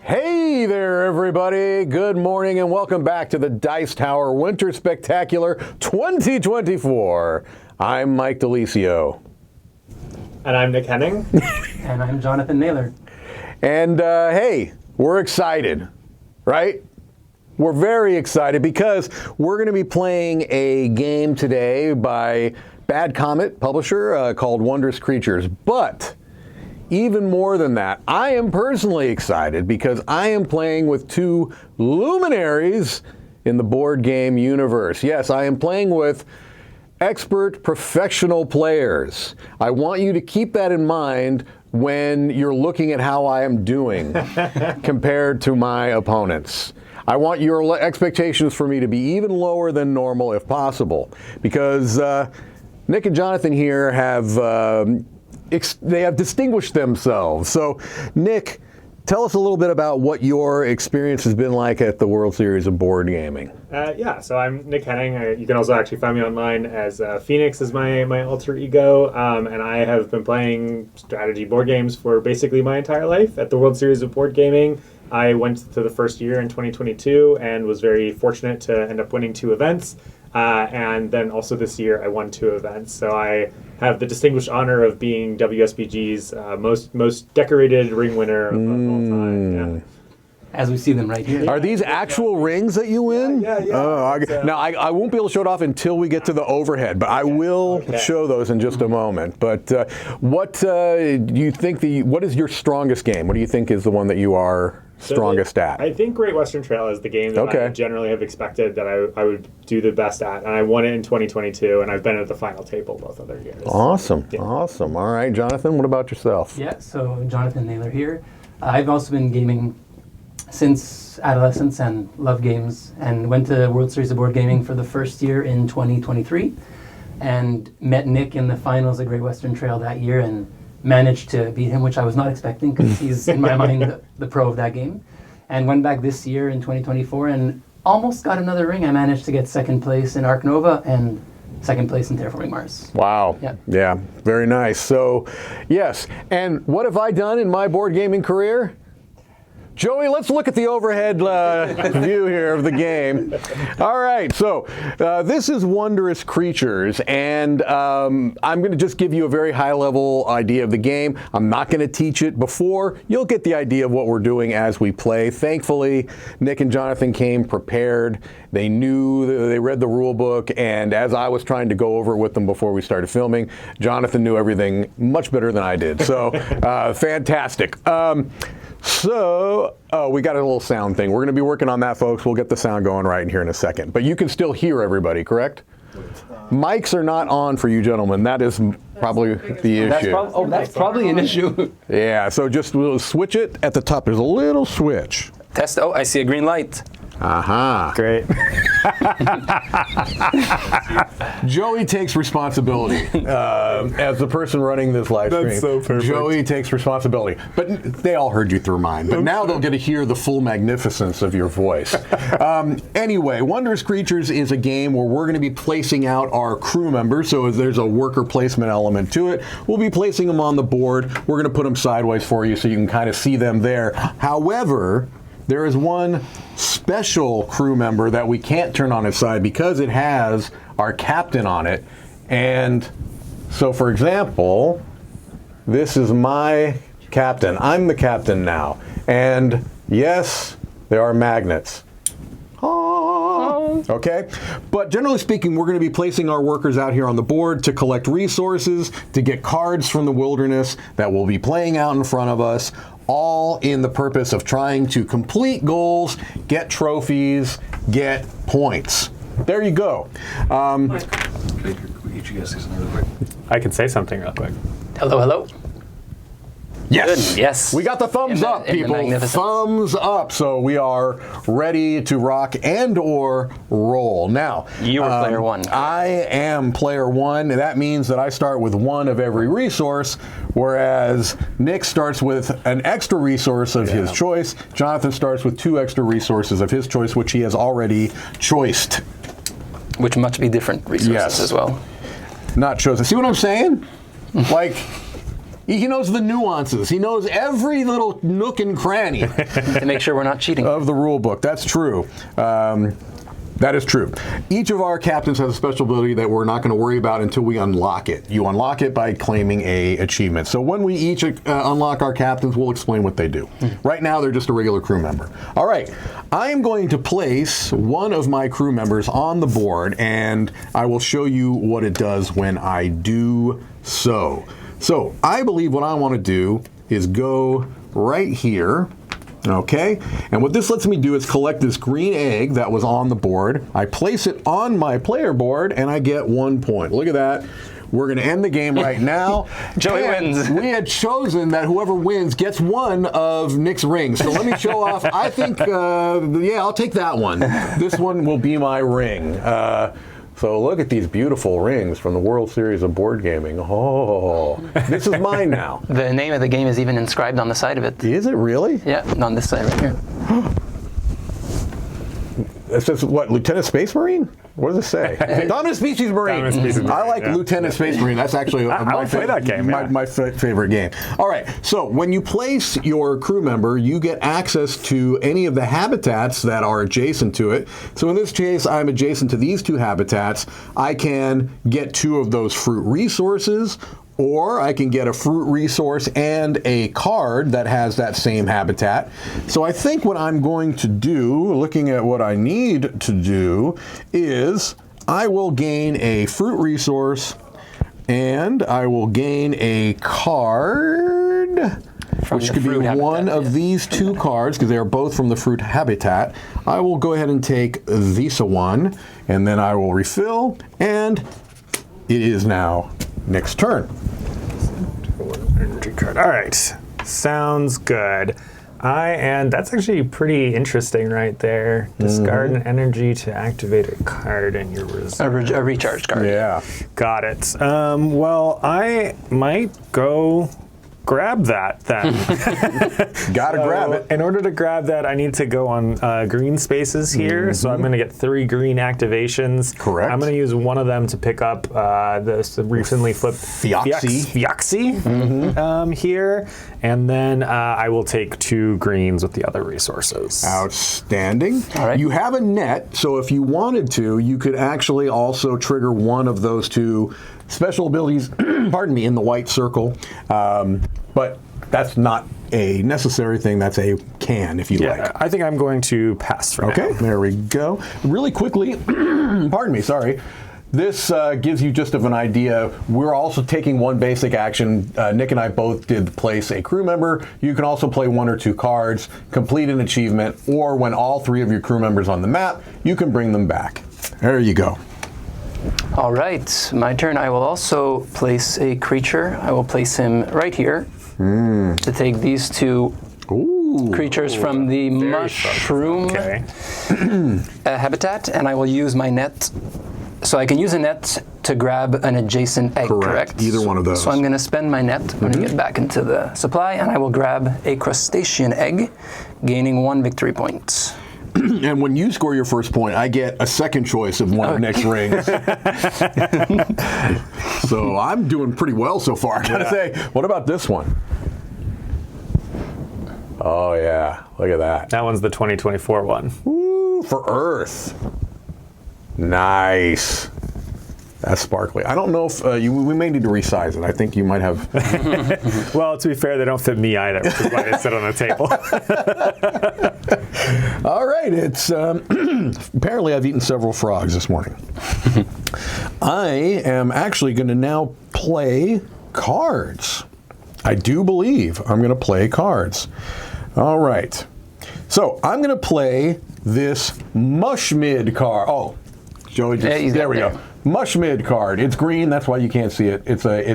Hey there, everybody. Good morning and welcome back to the Dice Tower Winter Spectacular 2024. I'm Mike DeLisio. And I'm Nick Henning. And I'm Jonathan Naylor. And hey, we're excited, right? We're very excited because we're going to be playing a game today by Bad Comet, publisher, called Wondrous Creatures. But even more than that, I am personally excited because I am playing with two luminaries in the board game universe. Yes, I am playing with expert professional players. I want you to keep that in mind when you're looking at how I am doing compared to my opponents. I want your expectations for me to be even lower than normal if possible, because Nick and Jonathan here have they have distinguished themselves. So, Nick, tell us a little bit about what your experience has been like at the World Series of Board Gaming. So I'm Nick Henning. You can also actually find me online as Phoenix is my alter ego, and I have been playing strategy board games for basically my entire life. At the World Series of Board Gaming, I went to the first year in 2022 and was very fortunate to end up winning 2 events. And then also this year I won 2 events. So I have the distinguished honor of being WSBG's most decorated ring winner of all time. Yeah. As we see them right here. Are these actual rings that you win? Yeah. Now, I won't be able to show it off until we get to the overhead, but I will show those in just a moment. But what do you think what is your strongest game? What do you think is the one that you are strongest at? I think Great Western Trail is the game that I generally have expected that I would do the best at. And I won it in 2022, and I've been at the final table both other years. Awesome. Awesome. All right, Jonathan, what about yourself? Yeah, so Jonathan Naylor here. I've also been gaming since adolescence and love games, and went to World Series of Board Gaming for the first year in 2023 and met Nick in the finals at Great Western Trail that year and managed to beat him, which I was not expecting because he's, in my mind, the pro of that game. And went back this year in 2024 and almost got another ring. I managed to get second place in Arc Nova and second place in Terraforming Mars. Wow. Yeah, very nice. So, yes. And what have I done in my board gaming career? Joey, let's look at the overhead view here of the game. All right, so this is Wondrous Creatures, and I'm going to just give you a very high-level idea of the game. I'm not going to teach it before. You'll get the idea of what we're doing as we play. Thankfully, Nick and Jonathan came prepared. They knew, they read the rule book, and as I was trying to go over it with them before we started filming, Jonathan knew everything much better than I did. So, fantastic. So, we got a little sound thing. We're going to be working on that, folks. We'll get the sound going right in here in a second. But you can still hear everybody, correct? Mics are not on for you gentlemen. That is probably the issue. That's probably an issue. Yeah, so just we'll switch it at the top. There's a little switch. Test. Oh, I see a green light. Aha. Great. Joey takes responsibility as the person running this live stream. That's so perfect. Joey takes responsibility. But they all heard you through mine. But now they'll get to hear the full magnificence of your voice. Anyway, Wondrous Creatures is a game where we're going to be placing out our crew members. So there's a worker placement element to it. We'll be placing them on the board. We're going to put them sideways for you so you can kind of see them there. However, there is one special crew member that we can't turn on its side because it has our captain on it. And so, for example, this is my captain. I'm the captain now. And yes, there are magnets. Okay? But generally speaking, we're going to be placing our workers out here on the board to collect resources, to get cards from the wilderness that will be playing out in front of us, all in the purpose of trying to complete goals, get trophies, get points. There you go. We each you guys say something real quick. I can say something real quick. Hello. Yes. Good, yes. We got the thumbs up, people. Thumbs up. So we are ready to rock and or roll. Now, you are player one. I am player one. And that means that I start with 1 of every resource, whereas Nick starts with an extra resource of his choice. Jonathan starts with 2 extra resources of his choice, which he has already choiced. Which must be different resources as well. Not chosen. See what I'm saying? Like, He knows the nuances. He knows every little nook and cranny To make sure we're not cheating. of the rule book. That's true. That is true. Each of our captains has a special ability that we're not going to worry about until we unlock it. You unlock it by claiming a achievement. So when we each unlock our captains, we'll explain what they do. Right now, they're just a regular crew member. All right. I am going to place one of my crew members on the board, and I will show you what it does when I do so. So I believe what I want to do is go right here. Okay, and what this lets me do is collect this green egg that was on the board. I place it on my player board, and I get 1 point. Look at that. We're going to end the game right now. Joey And wins. We had chosen that whoever wins gets one of Nick's rings. So let me show off. I think, yeah, I'll take that one. This one will be my ring. So look at these beautiful rings from the World Series of Board Gaming. Oh, this is mine now. The name of the game is even inscribed on the side of it. Is it really? Yeah, on this side right here. It says what? Lieutenant Space Marine? What does it say? Dominant Species Marine. Dominant Species Marine, I like yeah. Lieutenant Space Marine. That's actually I would play that game, yeah. my favorite game. All right. So when you place your crew member, you get access to any of the habitats that are adjacent to it. So in this case, I'm adjacent to these two habitats. I can get 2 of those fruit resources, or I can get a fruit resource and a card that has that same habitat. So I think what I'm going to do, looking at what I need to do, is I will gain a fruit resource and I will gain a card, From which the could be fruit habitat, one of yes. these 2 cards, because they are both from the fruit habitat. I will go ahead and take this one, and then I will refill, and it is now Nick's turn. Energy card. All right. Sounds good. That's actually pretty interesting right there. Discard an energy to activate a card in your reserve. A recharge card. Yeah. Got it. Well, I might go grab that then. Gotta grab it. In order to grab that, I need to go on green spaces here. So I'm going to get 3 green activations. Correct. I'm going to use one of them to pick up this recently flipped Fioxy here. And then I will take 2 greens with the other resources. Outstanding. All right. You have a net, so if you wanted to, you could actually also trigger one of those 2 special abilities, pardon me, in the white circle. But that's not a necessary thing. That's a can, if you like. I think I'm going to pass for now. Okay, there we go. Really quickly, pardon me, sorry. This gives you just of an idea. We're also taking one basic action. Nick and I both did place a crew member. You can also play 1 or 2 cards, complete an achievement, or when all 3 of your crew members on the map, you can bring them back. There you go. All right, my turn. I will also place a creature. I will place him right here to take these 2 Ooh. creatures from the mushroom Okay. habitat, and I will use my net. So I can use a net to grab an adjacent egg, correct? Either one of those. So I'm going to spend my net when I get back into the supply, and I will grab a crustacean egg, gaining 1 victory point. And when you score your first point, I get a second choice of one of Nick's rings. So I'm doing pretty well so far, I gotta say. What about this one? Oh yeah, look at that. That one's the 2024 one. Ooh, for Earth. Nice. That's sparkly. I don't know if we may need to resize it. I think you might have. Well, to be fair, they don't fit me either, which is why they sit on the table. All right. It's apparently I've eaten several frogs this morning. I am actually going to now play cards. I do believe I'm going to play cards. All right. So I'm going to play this Mushmid card. Oh, Joey just, Yeah, there we go. Mushmid card. It's green. That's why you can't see it. It's a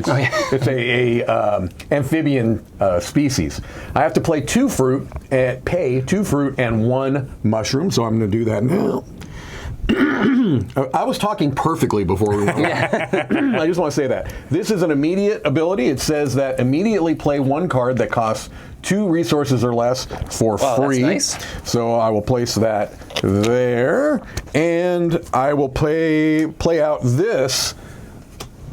amphibian species. I have to play 2 fruit and pay 2 fruit and 1 mushroom. So I'm going to do that now. I was talking perfectly before we went on. I just want to say that. This is an immediate ability. It says that immediately play 1 card that costs 2 resources or less for free. That's nice. So I will place that there, and I will play out this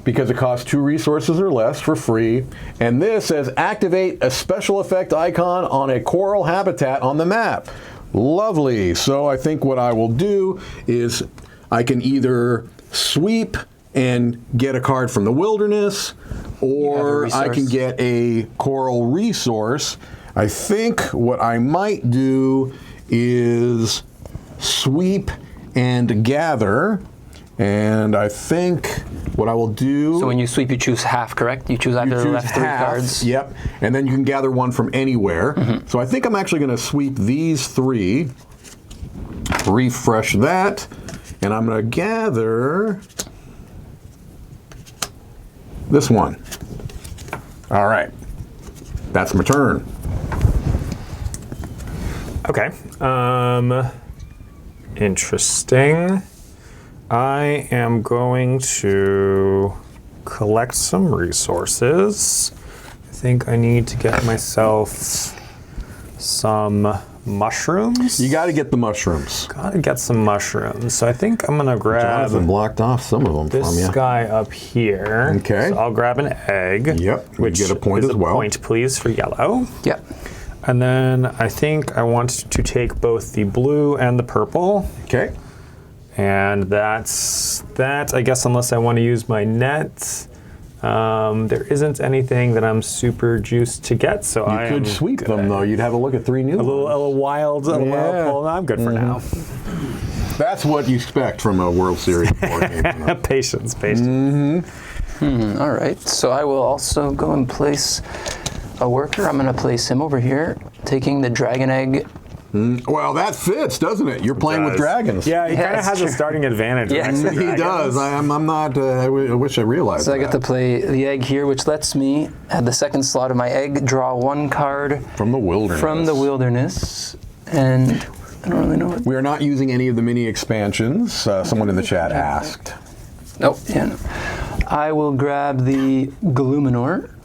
because it costs 2 resources or less for free. And this says activate a special effect icon on a coral habitat on the map. Lovely. So I think what I will do is I can either sweep and get a card from the wilderness, or I can get a coral resource. I think what I might do is sweep and gather. And I think what I will do... So when you sweep, you choose half, correct? You choose either the left 3 cards. Yep. And then you can gather one from anywhere. So I think I'm actually going to sweep these 3, refresh that, and I'm going to gather this one. All right. That's my turn. Okay. Interesting. I am going to collect some resources. I think I need to get myself some mushrooms. You got to get the mushrooms. Gotta get some mushrooms. So I think I'm gonna grab Jonathan blocked off some of them from this you. guy up here. Okay. So I'll grab an egg. Yep. Which you get a point is as well. A point, please, for yellow. Yep. And then I think I want to take both the blue and the purple. Okay. And that's that, I guess, unless I want to use my net. There isn't anything that I'm super juiced to get, so You could sweep them, though. You'd have a look at 3 new ones. A little wild pull. I'm good for now. That's what you expect from a World Series board game. Patience. All right. So I will also go and place a worker. I'm going to place him over here, taking the dragon egg. Well, that fits, doesn't it? You're playing with dragons. Yeah, he kind of that's has a true. starting advantage. Yeah. next to He dragons. does. I'm not. I wish I realized So I that. get to play the egg here, which lets me, at the second slot of my egg, draw 1 card From the wilderness. from the wilderness. And I don't really know what. We are not using any of the mini expansions. Someone in the chat asked. Nope. Yeah. No. I will grab the Gluminor.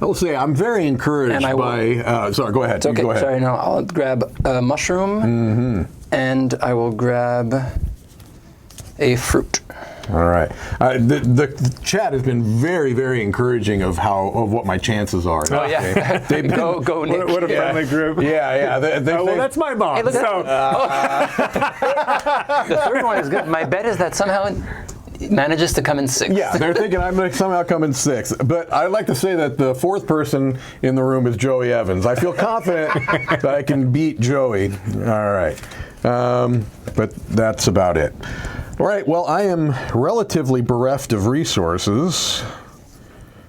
I will say I'm very encouraged And I will- by. Sorry, go ahead. It's okay. Go ahead. Sorry, no. I'll grab a mushroom, and I will grab a fruit. All right. The chat has been very, very encouraging of what my chances are. Oh yeah. They've been, go, Nick. What a friendly group. Yeah. Well, that's my mom. Hey, look at so The third one is good. My bet is that somehow it manages to come in 6th. Yeah, they're thinking I'm going to somehow come in 6th. But I'd like to say that the 4th person in the room is Joey Evans. I feel confident that I can beat Joey. All right. But that's about it. All right, well, I am relatively bereft of resources.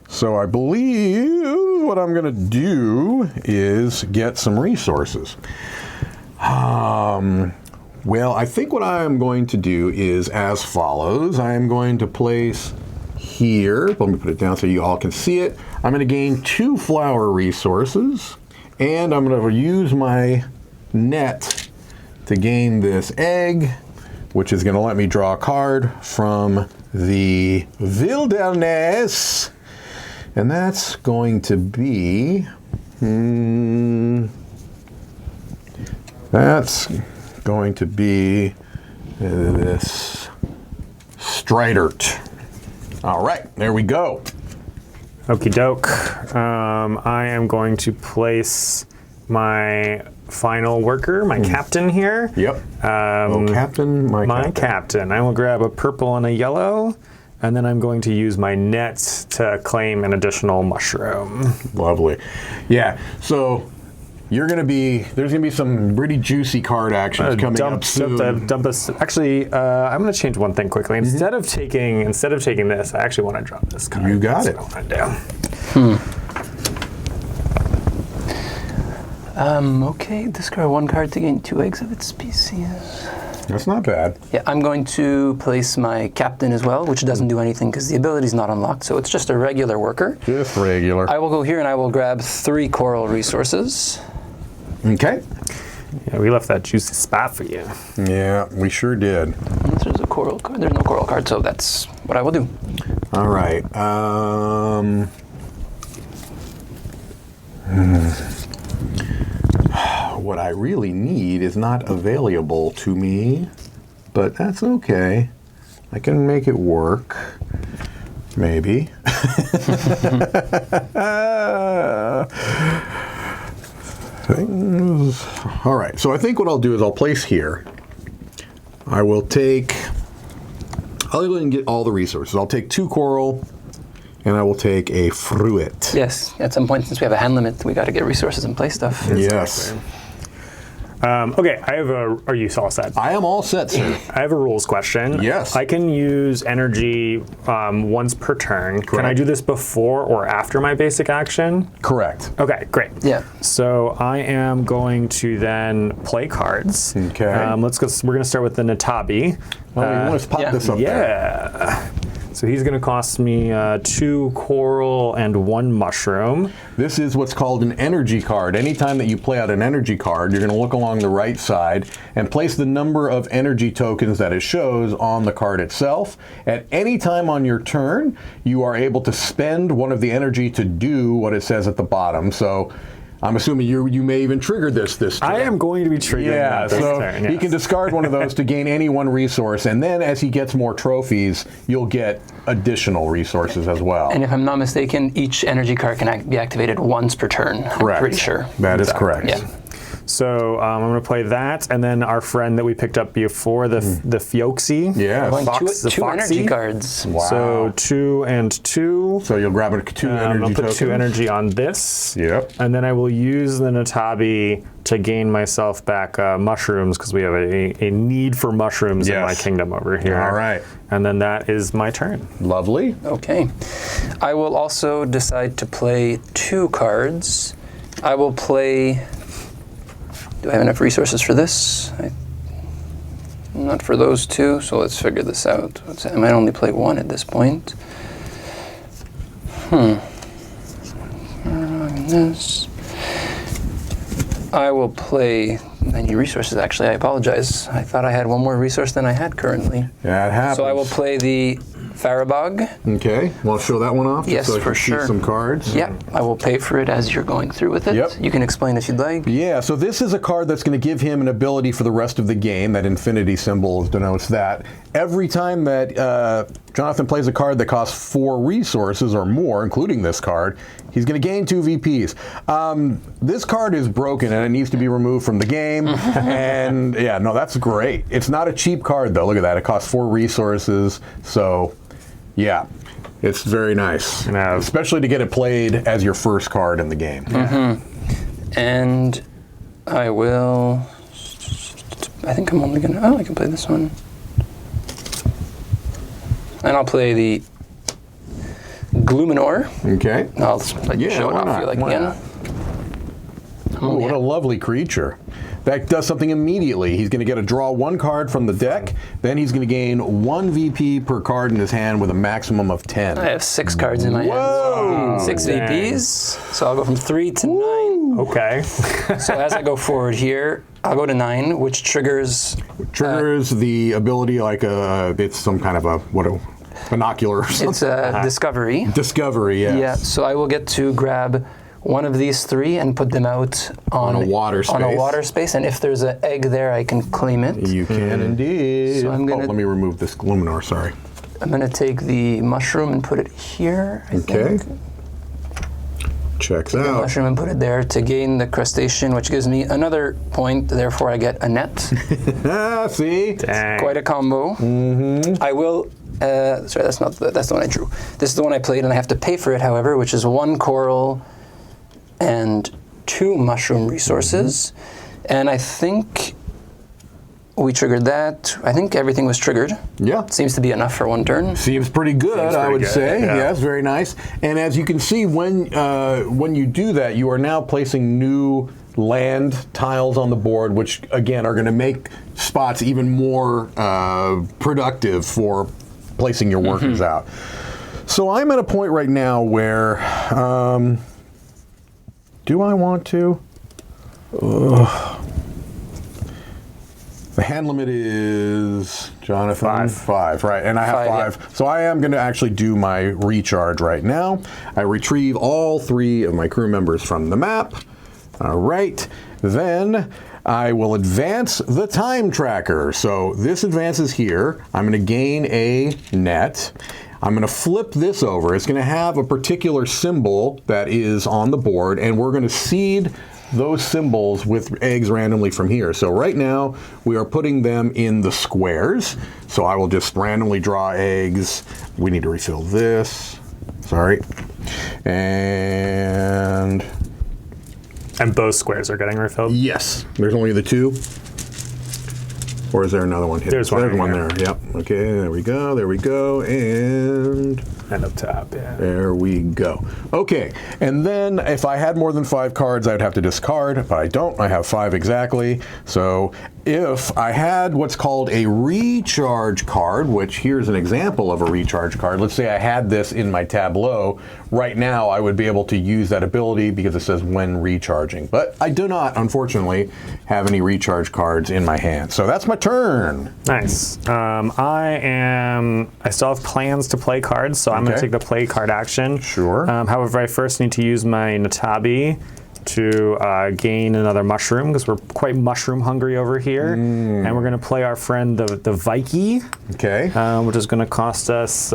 So I believe what I'm going to do is get some resources. Well, I think what I am going to do is as follows. I am going to place here, let me put it down so you all can see it. I'm going to gain 2 flower resources, and I'm going to use my net to gain this egg, which is going to let me draw a card from the wilderness. And that's going to be, that's going to be this Stridert. All right, there we go. Okie doke. I am going to place my final worker, my captain here. Yep. Captain, My captain. I will grab a purple and a yellow, and then I'm going to use my net to claim an additional mushroom. Lovely. Yeah, so there's going to be some pretty juicy card actions coming up soon. Actually, I'm going to change one thing quickly. Instead of taking this, I actually want to drop this card. You got That's it. what I want to do. Okay, discard 1 card to gain 2 eggs of its species. That's not bad. Yeah, I'm going to place my captain as well, which doesn't do anything because the ability is not unlocked, so it's just a regular worker. Just regular. I will go here and I will grab 3 coral resources. Okay. Yeah, we left that juicy spot for you. Yeah, we sure did. Unless there's a coral card. There's no coral card, so that's what I will do. All right. What I really need is not available to me, but that's okay. I can make it work. Maybe. Things. All right, so I think what I'll do is I'll place here. I'll go ahead and get all the resources. I'll take 2 coral, and I will take a fruit. Yes, at some point, since we have a hand limit, we got to get resources and play stuff. Yes. Okay, I have a. Are you all set? I am all set, sir. I have a rules question. Yes. I can use energy once per turn. Can I do this before or after my basic action? Correct. Okay, great. Yeah. So I am going to then play cards. Okay. Let's go. We're going to start with the Natabi. Well, you want to pop this up there. Yeah. So he's going to cost me 2 coral and 1 mushroom. This is what's called an energy card. Anytime that you play out an energy card, you're going to look along the right side and place the number of energy tokens that it shows on the card itself. At any time on your turn, you are able to spend one of the energy to do what it says at the bottom. So I'm assuming you may even trigger this turn. I am going to be triggering that this turn. He Yes. can discard one of those to gain any one resource, and then as he gets more trophies, you'll get additional resources as well. And if I'm not mistaken, each energy card can be activated once per turn. Correct. I'm pretty sure. That is correct. Yeah. So I'm going to play that, and then our friend that we picked up before, the Fioxy. Yeah. Going Fox, the two Foxy. energy cards. Wow. So 2 and 2. So you'll grab 2 energy I'll put tokens. 2 energy on this. Yep. And then I will use the Natabi to gain myself back mushrooms, because we have a need for mushrooms in my Yes. kingdom over here. All right. And then that is my turn. Lovely. Okay. I will also decide to play 2 cards. I will play. Do I have enough resources for this? Not for those 2, so let's figure this out. I might only play 1 at this point. This. I will play. I need resources, actually. I apologize. I thought I had 1 more resource than I had currently. That happens. So I will play the Farabog. Okay. Want to show that one off? Yes, so I for can see sure. some cards. Yeah, I will pay for it as you're going through with it. Yep. You can explain if you'd like. Yeah, so this is a card that's going to give him an ability for the rest of the game. That infinity symbol denotes that. Every time that Jonathan plays a card that costs 4 resources or more, including this card, he's going to gain 2 VPs. This card is broken and it needs to be removed from the game. And yeah, no, that's great. It's not a cheap card though. Look at that. It costs 4 resources. So yeah, it's very nice. Especially to get it played as your first card in the game. And I will. I think I'm only gonna. Oh, I can play this one. And I'll play the Gluminor. Okay. I'll let you Yeah, show it why off if not? you like Why again. not? Oh, what a lovely creature. That does something immediately. He's going to get a draw 1 card from the deck, then he's going to gain 1 VP per card in his hand with a maximum of 10. I have 6 cards in my Whoa! hand. 6 Dang. VPs. So I'll go from 3 to 9. Okay. So as I go forward here, I'll go to 9, which triggers. Triggers the ability like it's some kind of a binocular or something. It's a discovery. Discovery, yes. Yeah, so I will get to grab one of these 3 and put them out on a water On a space. water space, and if there's an egg there, I can claim it. You can indeed. So I'm gonna- let me remove this Luminor, sorry. I'm gonna take the mushroom and put it here. I Okay. think. Checks The out. mushroom and put it there to gain the crustacean, which gives me another point. Therefore, I get a net. Ah, see? Dang. Quite a combo. Mm-hmm. I will. Sorry, that's the one I drew. This is the one I played, and I have to pay for it. However, which is 1 coral and 2 mushroom resources, and I think we triggered that. I think everything was triggered. Yeah. Seems to be enough for 1 turn. Seems pretty good, Seems I pretty would good, say. yeah. Yes, very nice. And as you can see, when you do that, you are now placing new land tiles on the board, which again are going to make spots even more productive for placing your workers out. So I'm at a point right now where, do I want to? The hand limit is, Jonathan? 5, right. And I have 5, 5. So I am going to actually do my recharge right now. I retrieve all 3 of my crew members from the map. All right. Then I will advance the time tracker. So this advances here. I'm going to gain a net. I'm going to flip this over. It's going to have a particular symbol that is on the board, and we're going to seed those symbols with eggs randomly from here. So right now, we are putting them in the squares. So I will just randomly draw eggs. We need to refill this. Sorry. And both squares are getting refilled? yes, there's only the two. Or is there another one here? There's one right there. Yep. Okay, there we go. There we go. And up top, yeah. There we go. Okay, and then if I had more than 5 cards, I'd have to discard, but I don't. I have 5 exactly. So if I had what's called a recharge card, which here's an example of a recharge card. Let's say I had this in my tableau. Right now, I would be able to use that ability because it says when recharging. But I do not, unfortunately, have any recharge cards in my hand. So that's my turn. Nice. I still have plans to play cards, so I'm going to take the play card action. Sure. However, I first need to use my Natabi to gain another mushroom, because we're quite mushroom hungry over here. And we're going to play our friend the Viking, which is going to cost us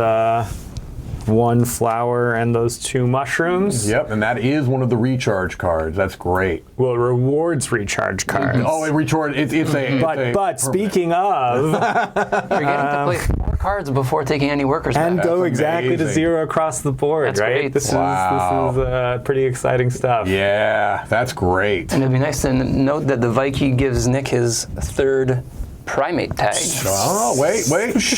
1 flower and those 2 mushrooms. Yep, and that is one of the recharge cards. That's great. Well, it rewards recharge cards. Oh, it recharges. But speaking of, You're getting to play 4 cards before taking any workers and back. go That's exactly to amazing. 0 across the board, That's right? great. This Wow. is pretty exciting stuff. Yeah, that's great. And it'd be nice to note that the Viking gives Nick his 3rd primate tag, Oh, wait. which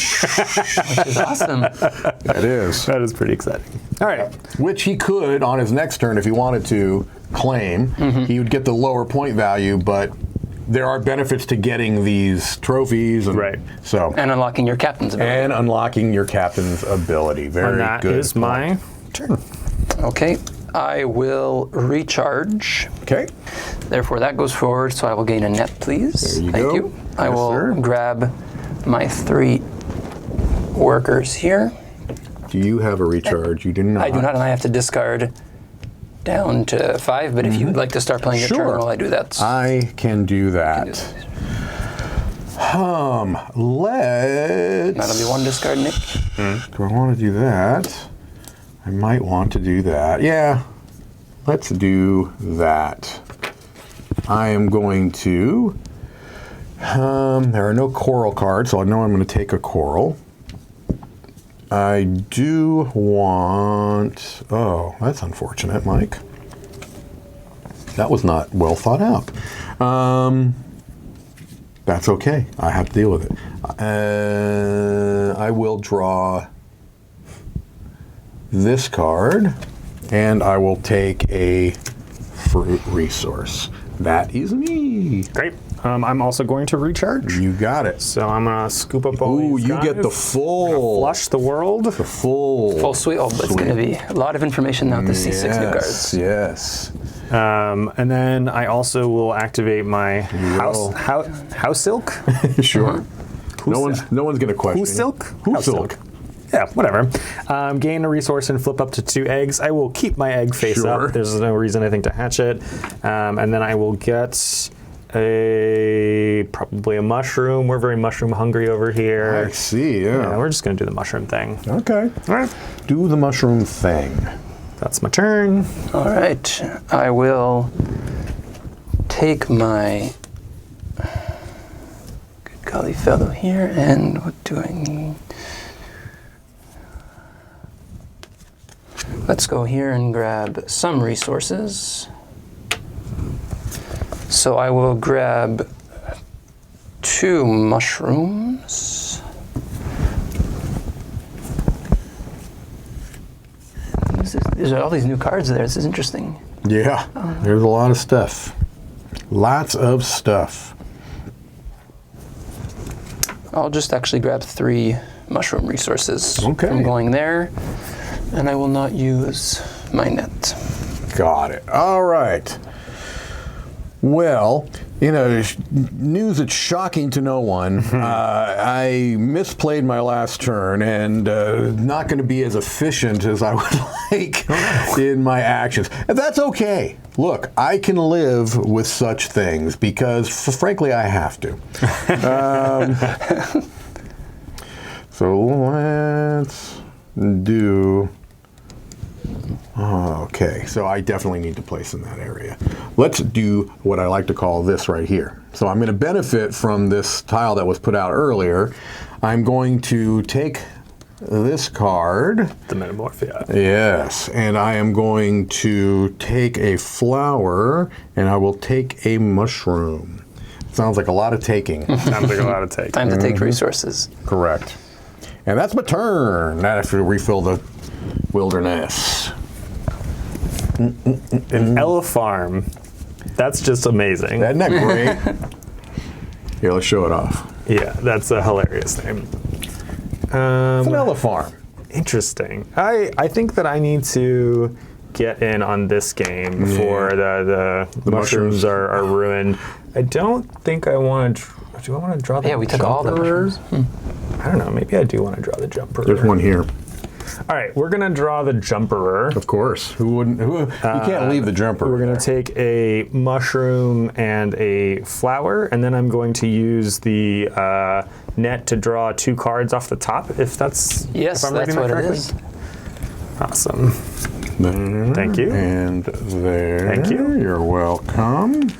is awesome. That is. That is pretty exciting. All right. Which he could, on his next turn, if he wanted to, claim. He would get the lower point value, but there are benefits to getting these trophies. And Right. So, And unlocking your captain's ability. and unlocking your captain's ability. Very And that good. is my turn. Okay, I will recharge. Okay. Therefore, that goes forward, so I will gain a net, please. There you Thank go. you. I Yes, will sir. grab my 3 workers here. Do you have a recharge? You do not. I do not, and I have to discard down to 5, but if you would like to start playing your turn Sure. while I do that. I can do that. Let's. That'll be 1 discard, Nick. Do I want to do that? I might want to do that. Yeah, let's do that. I am going to. There are no coral cards, so I know I'm going to take a coral. I do want. Oh, that's unfortunate, Mike. That was not well thought out. That's okay. I have to deal with it. I will draw this card, and I will take a fruit resource. That is me. Great. I'm also going to recharge. You got it. So I'm going to scoop up all Ooh, these you get the guys. full. Flush the world. The full. Full suite. Oh, but it's going to be a lot of information now to see 6 new cards. Yes. And then I also will activate my house silk. Sure. No one's going to question. Who's silk? Who's House silk? Yeah, whatever. Gain a resource and flip up to 2 eggs. I will keep my egg face Sure. up. There's no reason I think to hatch it. And then I will get probably a mushroom. We're very mushroom hungry over here. I see. Yeah. Yeah, we're just gonna do the mushroom thing. Okay. All right, Do the mushroom thing. that's my turn. All right, I will take my good golly fellow here, and what do I need? Let's go here and grab some resources. So I will grab 2 mushrooms. There's all these new cards there. This is interesting. Yeah. There's a lot of stuff. Lots of stuff. I'll just actually grab 3 mushroom resources. Okay. I'm going there, and I will not use my net. Got it. All right. Well, news that's shocking to no one. I misplayed my last turn and not going to be as efficient as I would like in my actions. And that's okay. Look, I can live with such things because, frankly, I have to. So let's do... Oh, okay, so I definitely need to place in that area. Let's do what I like to call this right here. So I'm going to benefit from this tile that was put out earlier. I'm going to take this card. The Metamorphia. Yes, and I am going to take a flower, and I will take a mushroom. Sounds like a lot of taking. Sounds like a lot of take. Time to take resources. Correct. And that's my turn. Now I have to refill the wilderness. An Elefarm. That's just amazing. Isn't that great? Here, let's show it off. Yeah, that's a hilarious name. Vanilla Farm. Interesting. I think that I need to get in on this game before the mushrooms are ruined. I don't think I want to... Do I want to draw the Yeah, we took all the mushrooms. I don't know. Maybe I do want to draw the jumper. There's one here. All right, we're going to draw the jumperer. Of course. Who wouldn't? You can't leave the jumper. We're going to take a mushroom and a flower, and then I'm going to use the net to draw 2 cards off the top, if that's... Yes, if I'm that's reading what that it correctly. is. Awesome. There. Thank you. And there. Thank you. You're welcome.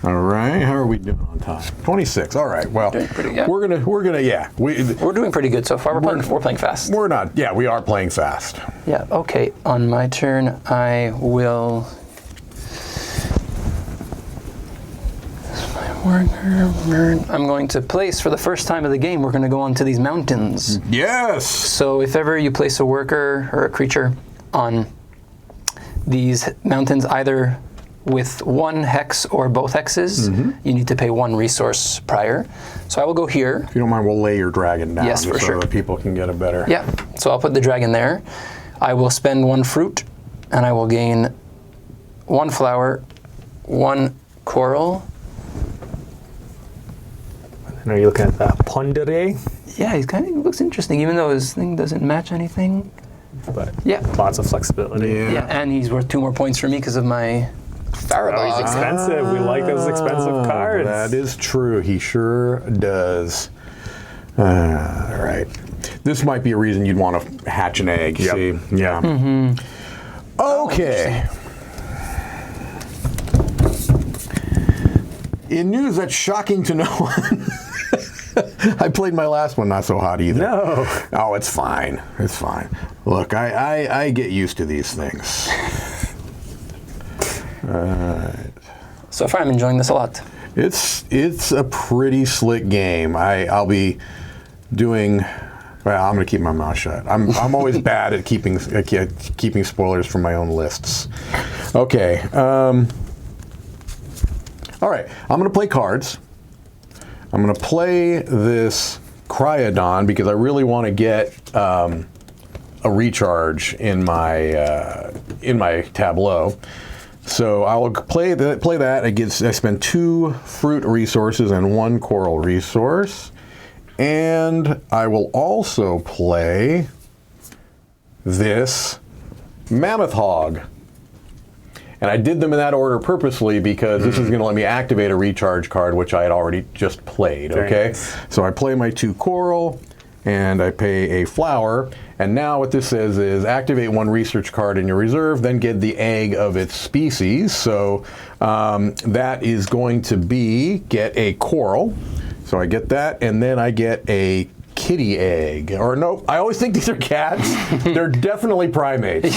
All right. How are we doing on time? 26. All right. Well, Doing pretty good. we're gonna. Yeah. We're doing pretty good so far. We're playing fast. We're not. Yeah, we are playing fast. Yeah, okay. On my turn, I will... I'm going to place, for the first time of the game, we're going to go onto these mountains. Yes. So if ever you place a worker or a creature on these mountains, either with 1 hex or both hexes, you need to pay 1 resource prior. So I will go here. If you don't mind, we'll lay your dragon down Yes, for just so sure. that people can get a better... Yeah, so I'll put the dragon there. I will spend 1 fruit, and I will gain 1 flower, 1 coral. And are you looking at the Pondere? Yeah, he kind of looks interesting, even though his thing doesn't match anything. But Yeah. lots of flexibility. Yeah, and he's worth 2 more points for me because of my Oh, he's Farabog. expensive. We like those expensive cards. That is true. He sure does. All right. This might be a reason you'd want to hatch an egg. Yep. See? Yeah. Okay. In news that's shocking to no one. I played my last one not so hot either. No. Oh, it's fine. It's fine. Look, I get used to these things. So far, I'm enjoying this a lot. It's a pretty slick game. I'll be doing. Well, I'm going to keep my mouth shut. I'm always bad at keeping spoilers from my own lists. Okay. All right. I'm going to play cards. I'm going to play this Cryodon because I really want to get a recharge in my tableau. So I will play that. I spend 2 fruit resources and 1 coral resource. And I will also play this Mammoth Hog. And I did them in that order purposely because this is going to let me activate a recharge card, which I had already just played, okay? Nice. So I play my 2 coral, and I pay a flower. And now what this says is activate 1 research card in your reserve, then get the egg of its species. So that is going to be get a coral. So I get that, and then I get a kitty egg. Or no, I always think these are cats. They're definitely primates.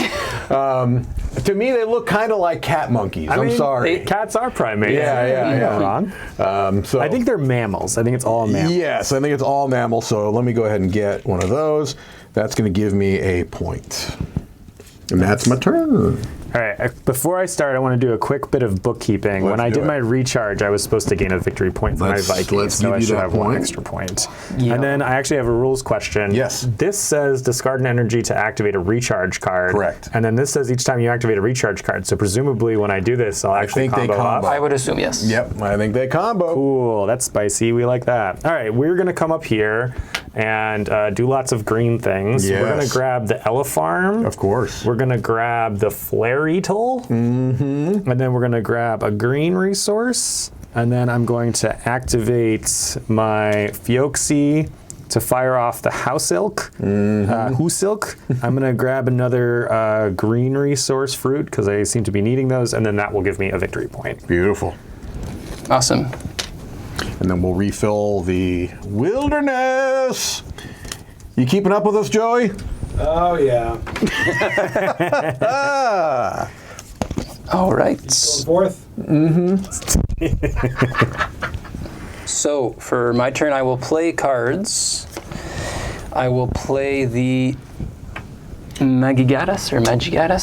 To me, they look kind of like cat monkeys. I'm sorry. Cats are primates. Yeah. You're not wrong. So I think they're mammals. I think it's all mammals. Yes, I think it's all mammals. So let me go ahead and get one of those. That's going to give me a point. And that's my turn. All right. Before I start, I want to do a quick bit of bookkeeping. When I did my recharge, I was supposed to gain a victory point for my Vikings, so I should have 1 extra point. Yeah. And then I actually have a rules question. Yes. This says discard an energy to activate a recharge card. Correct. And then this says each time you activate a recharge card. So presumably when I do this, I'll actually think they combo combo. up. I would assume yes. Yep, I think they combo. Cool, that's spicy. We like that. All right, we're going to come up here and do lots of green things. Yes. We're going to grab the Elefarm. Of course. We're going to grab the Flareetle. Mm-hmm. And then we're going to grab a green resource. And then I'm going to activate my Fioxie to fire off the house ilk, hoose ilk. I'm going to grab another green resource fruit because I seem to be needing those, and then that will give me a victory point. Beautiful. Awesome. And then we'll refill the wilderness. You keeping up with us, Joey? Oh yeah. All right. Going forth. So for my turn, I will play cards. I will play the Magigatus,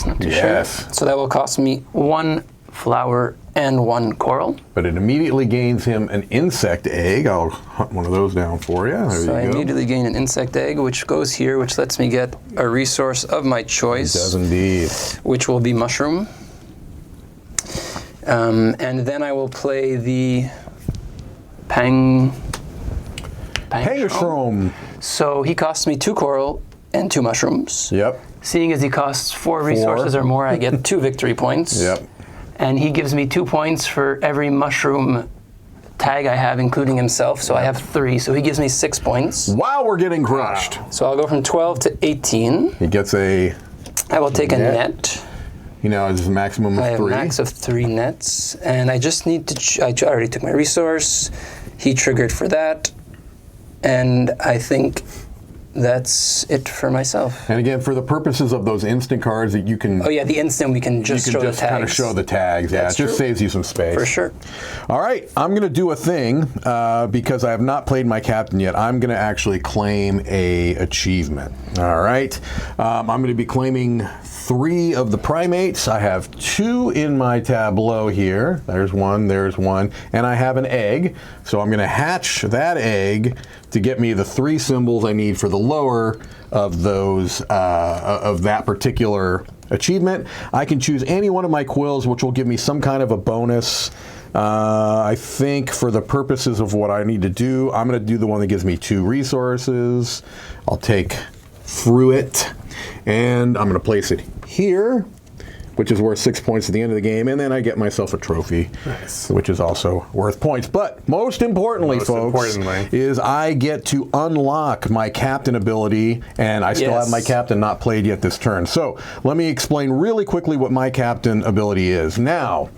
not too sure. So that will cost me 1 flower and 1 coral. But it immediately gains him an insect egg. I'll hunt one of those down for you. There So I you go. immediately gain an insect egg, which goes here, which lets me get a resource of my choice. It does indeed. Which will be mushroom. And then I will play the Pangastrom. So he costs me 2 coral and 2 mushrooms. Yep. Seeing as he costs 4 resources or more, I get 2 victory points. Yep. And he gives me 2 points for every mushroom tag I have, including himself. So I have 3. So he gives me 6 points. Wow, we're getting crushed. So I'll go from 12 to 18. He gets a. I will take a net. You know, it's a maximum of I have 3. a max of 3 nets, and I just need to. I already took my resource. He triggered for that, and I think that's it for myself. And again, for the purposes of those instant cards that you can. Oh yeah, the instant we can just show the tags. kind of show the tags. Yeah, That's it just true. saves you some space. For sure. All right, I'm going to do a thing because I have not played my captain yet. I'm going to actually claim a achievement. All right, I'm going to be claiming 3 of the primates. I have 2 in my tableau here. There's one, and I have an egg. So I'm going to hatch that egg to get me the 3 symbols I need for the lower of those of that particular achievement. I can choose any one of my quills, which will give me some kind of a bonus. I think for the purposes of what I need to do, I'm going to do the one that gives me 2 resources. I'll take Fruit, and I'm going to place it here, which is worth 6 points at the end of the game, and then I get myself a trophy, which is also worth points. But most importantly, is I get to unlock my captain ability, and I still have my captain not played yet this turn. So let me explain really quickly what my captain ability is. Now,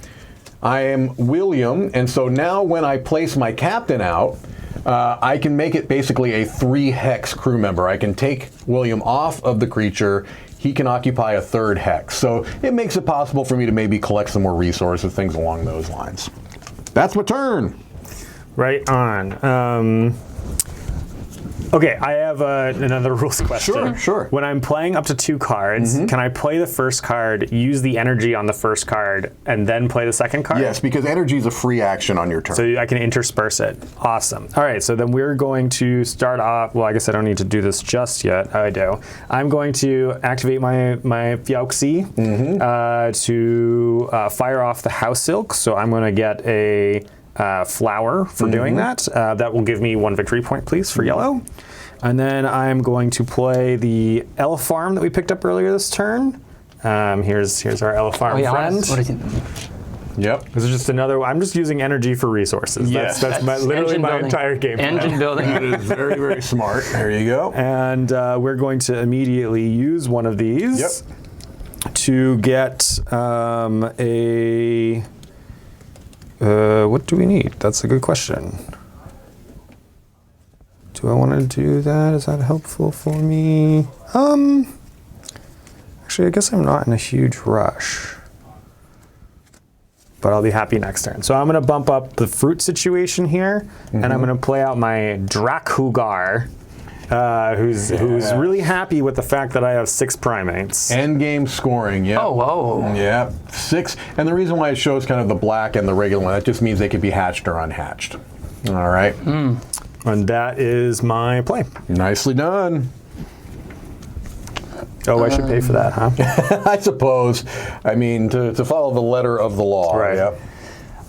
I am William, and so now when I place my captain out, I can make it basically a 3-hex crew member. I can take William off of the creature. He can occupy a 3rd hex. So it makes it possible for me to maybe collect some more resources, things along those lines. That's my turn. Right on. Okay, I have another rules question. Sure. When I'm playing up to 2 cards, can I play the first card, use the energy on the first card, and then play the second card? Yes, because energy is a free action on your turn. So I can intersperse it. Awesome. All right, so then we're going to start off. Well, I guess I don't need to do this just yet. I do. I'm going to activate my Fauxi to fire off the house silk. So I'm going to get a flower for doing that. That will give me 1 victory point, please, for yellow. And then I'm going to play the elf farm that we picked up earlier this turn. Here's our elf farm friend. What is it? Yep. This is just another. I'm just using energy for resources. Yes. That's literally my building. entire game plan. Engine building. That is very, very smart. There you go. And we're going to immediately use one of these to get a. What do we need? That's a good question. Do I want to do that? Is that helpful for me? Actually, I guess I'm not in a huge rush. But I'll be happy next turn. So I'm going to bump up the fruit situation here, and I'm going to play out my Drakhugar, who's really happy with the fact that I have 6 primates. End game scoring, yeah. Oh, whoa. Yeah, 6. And the reason why it shows kind of the black and the regular one, that just means they could be hatched or unhatched. All right. And that is my play. Nicely done. Oh, I should pay for that, huh? I suppose. I mean, to follow the letter of the law. Right. Yeah.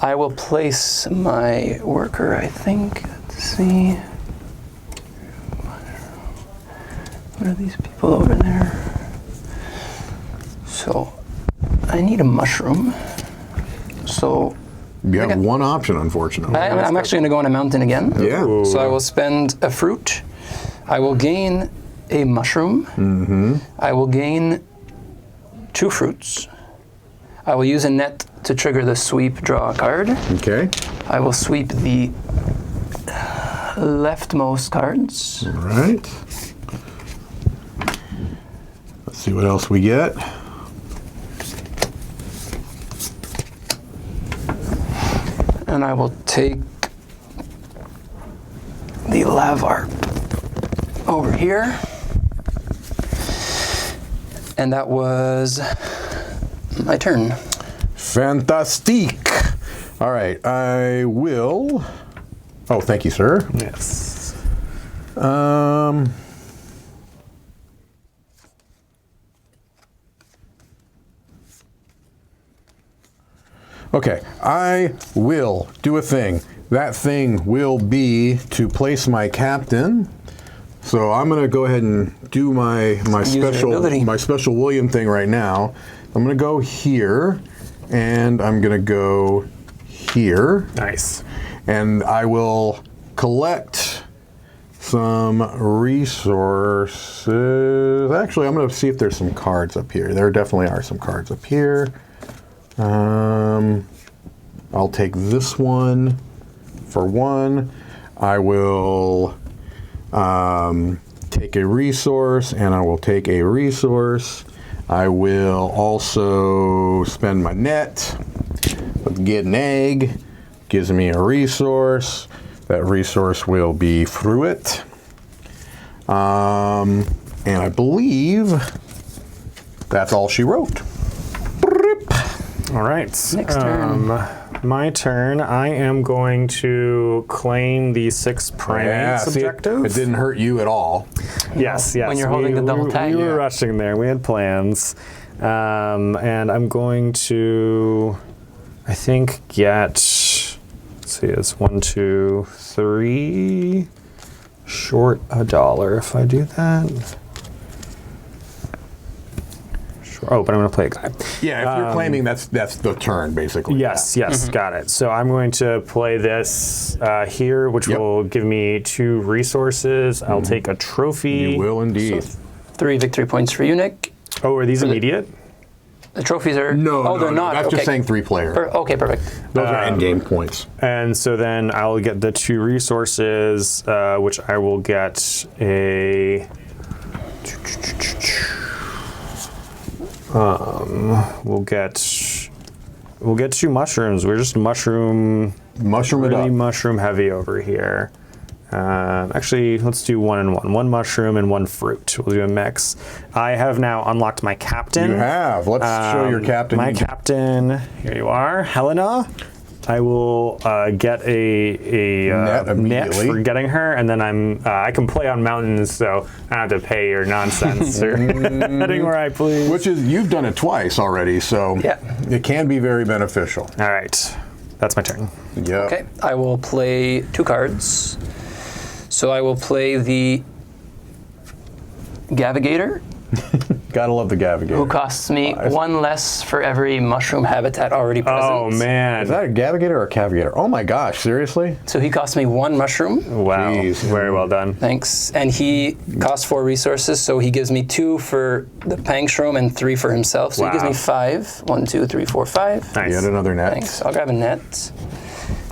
I will place my worker, I think. Let's see. What are these people over there? So, I need a mushroom. So, You have Okay. one option, unfortunately. I'm actually going to go on a mountain again. Yeah. So I will spend a fruit I will gain a mushroom. I will gain 2 fruits. I will use a net to trigger the sweep, draw a card. Okay. I will sweep the leftmost cards. All right. Let's see what else we get. And I will take the Lavarp over here. And that was my turn. Fantastique. All right, I will. Oh, thank you, sir. Yes. Okay, I will do a thing. That thing will be to place my captain. So I'm gonna go ahead and do my special William thing right now. I'm gonna go here, and I'm gonna go here. Nice. And I will collect some resources. Actually, I'm going to see if there's some cards up here. There definitely are some cards up here. I'll take this one for 1. I will take a resource, and I will take a resource. I will also spend my net. Get an egg. Gives me a resource. That resource will be fruit. And I believe that's all she wrote. All right. Next turn. My turn. I am going to claim the 6 primates objective. It didn't hurt you at all. Yes. When you're holding the double tag. We were rushing there. We had plans. And I'm going to, I think, get, let's see, it's 1, 2, 3, short $1 if I do that. Oh, but I'm going to play a guy. Yeah, if you're claiming, that's the turn, basically. Yes, got it. So I'm going to play this here, which will give me 2 resources. I'll take a trophy. You will indeed. So 3 victory points for you, Nick. Oh, are these immediate? The trophies are... No, they're not. That's just saying 3 player. Okay, perfect. Those are end game points. And so then I'll get the 2 resources, which I will get a... We'll get 2 mushrooms. We're just mushroom heavy over here. Actually, let's do 1 and 1. 1 mushroom and 1 fruit. We'll do a mix. I have now unlocked my captain. You have. Let's show your captain. My captain. Here you are, Helena. I will get a net for getting her, and then I can play on mountains, so I don't have to pay your nonsense or heading where I please. Which is, you've done it twice already, so it can be very beneficial. All right, that's my turn. Yeah. Okay, I will play 2 cards. So I will play the Gavigator. Gotta love the Gavigator. Who costs me 1 less for every mushroom habitat already present. Oh man, Is that a Gavigator or a Cavigator? Oh my gosh, seriously? So he costs me 1 mushroom. wow, Jeez. very well done. Thanks. And he costs 4 resources, so he gives me 2 for the Pangstrom and 3 for himself. So he gives me 5. 1, 2, 3, 4, 5. Nice. Yet another net. Thanks. I'll grab a net.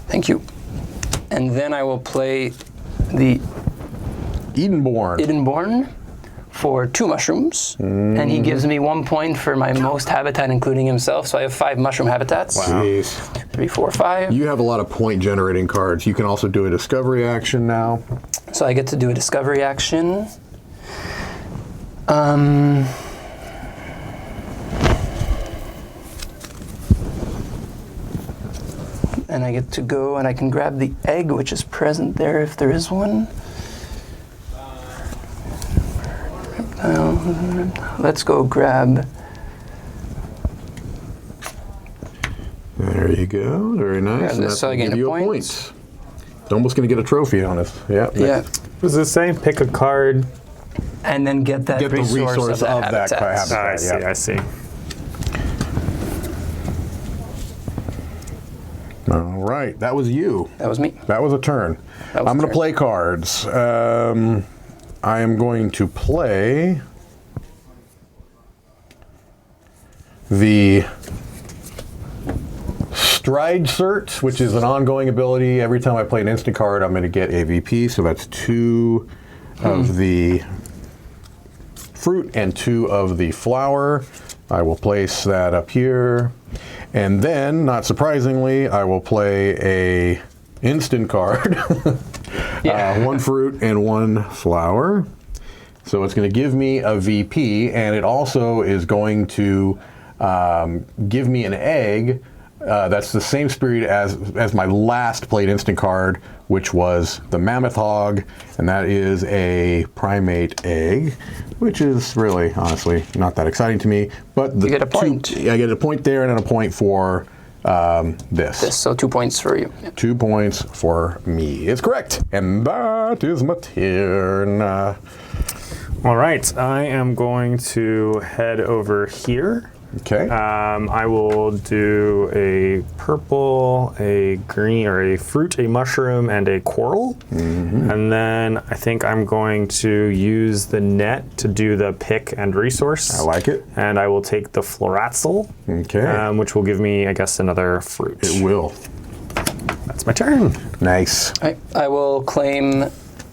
Thank you. And then I will play the Edenborn for 2 mushrooms, and he gives me 1 point for my most habitat, including himself. So I have 5 mushroom habitats. Wow. Jeez. 3, 4, 5. You have a lot of point generating cards. You can also do a discovery action now. So I get to do a discovery action. And I get to go and I can grab the egg, which is present there if there is one. Let's go grab. There you go. Very nice. And that's so I gonna gain give a you point. point. Almost going to get a trophy on us. Yeah. Yeah. What does this say? Pick a card. And then get that Get the resource of that habitat. habitat. I see. All right. That was you. That was me. That was a turn. That was I'm a going to turn. play cards. I am going to play the Stride Cert, which is an ongoing ability. Every time I play an instant card, I'm going to get a VP. So that's 2 of the fruit and 2 of the flower. I will place that up here. And then, not surprisingly, I will play a instant card. 1 fruit and 1 flower. So it's going to give me a VP, and it also is going to give me an egg. That's the same spirit as my last played instant card, which was the Mammoth Hog, and that is a primate egg, which is really, honestly, not that exciting to me. But you get a point. I get a point there and then a point for this. So 2 points for you. Yeah. 2 points for me. It's correct. And that is my turn. All right, I am going to head over here. Okay. I will do a purple, a green, or a fruit, a mushroom, and a coral. And then I think I'm going to use the net to do the pick and resource. I like it. And I will take the floratzel, Okay. which will give me, I guess, another fruit. It will. That's my turn. Nice. All right, I will claim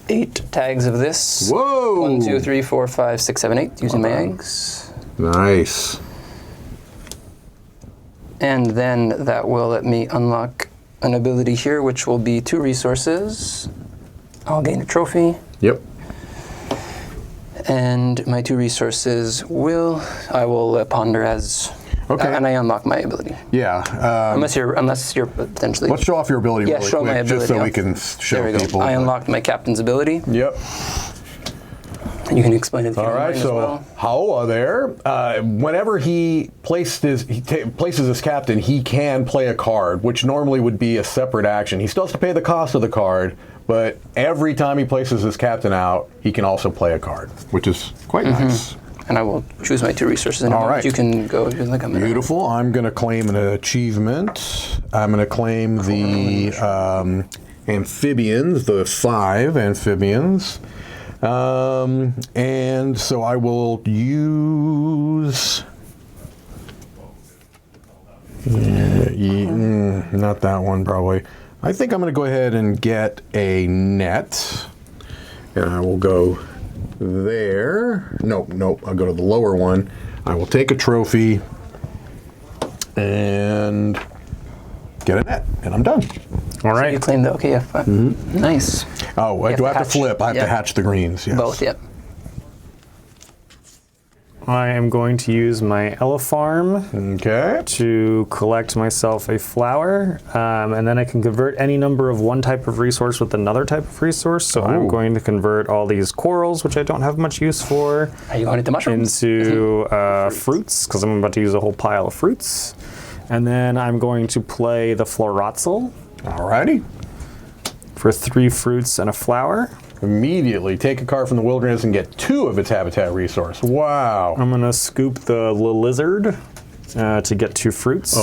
8 tags of this. Whoa! 1, 2, 3, 4, 5, 6, 7, 8, using my eggs. Nice. And then that will let me unlock an ability here, which will be 2 resources. I'll gain a trophy. Yep. And my 2 resources I will ponder as, Okay. and I unlock my ability. Yeah. Unless you're potentially. Let's show off your ability Yeah, really show quick, my just so ability, we yeah. can show There we people. go. I unlocked my captain's ability. Yep. You can explain it if you All don't right, mind as so well. Haoa there, whenever he places his captain, he can play a card, which normally would be a separate action. He still has to pay the cost of the card, but every time he places his captain out, he can also play a card, which is quite nice. And I will choose my 2 resources in a All moment. right. You can go if you'd like a minute. Beautiful. I'm going to claim an achievement. I'm going to claim the amphibians, the 5 amphibians. And so I will use... not that one, probably. I think I'm going to go ahead and get a net. And I will go there. Nope, I'll go to the lower one. I will take a trophy and get a net, and I'm done. All right. You claim that. Okay, yeah. Fine. Nice. Oh, do I have to flip? I have to hatch the greens. Yes. Both, yep. I am going to use my Elefarm Okay. to collect myself a flower, and then I can convert any number of one type of resource with another type of resource. So I'm going to convert all these corals, which I don't have much use for, Are you going into mushrooms? into fruits, because I'm about to use a whole pile of fruits. And then I'm going to play the floratzel Alrighty. for 3 fruits and a flower. Immediately take a card from the wilderness and get 2 of its habitat resource. Wow. I'm going to scoop the lizard to get 2 fruits.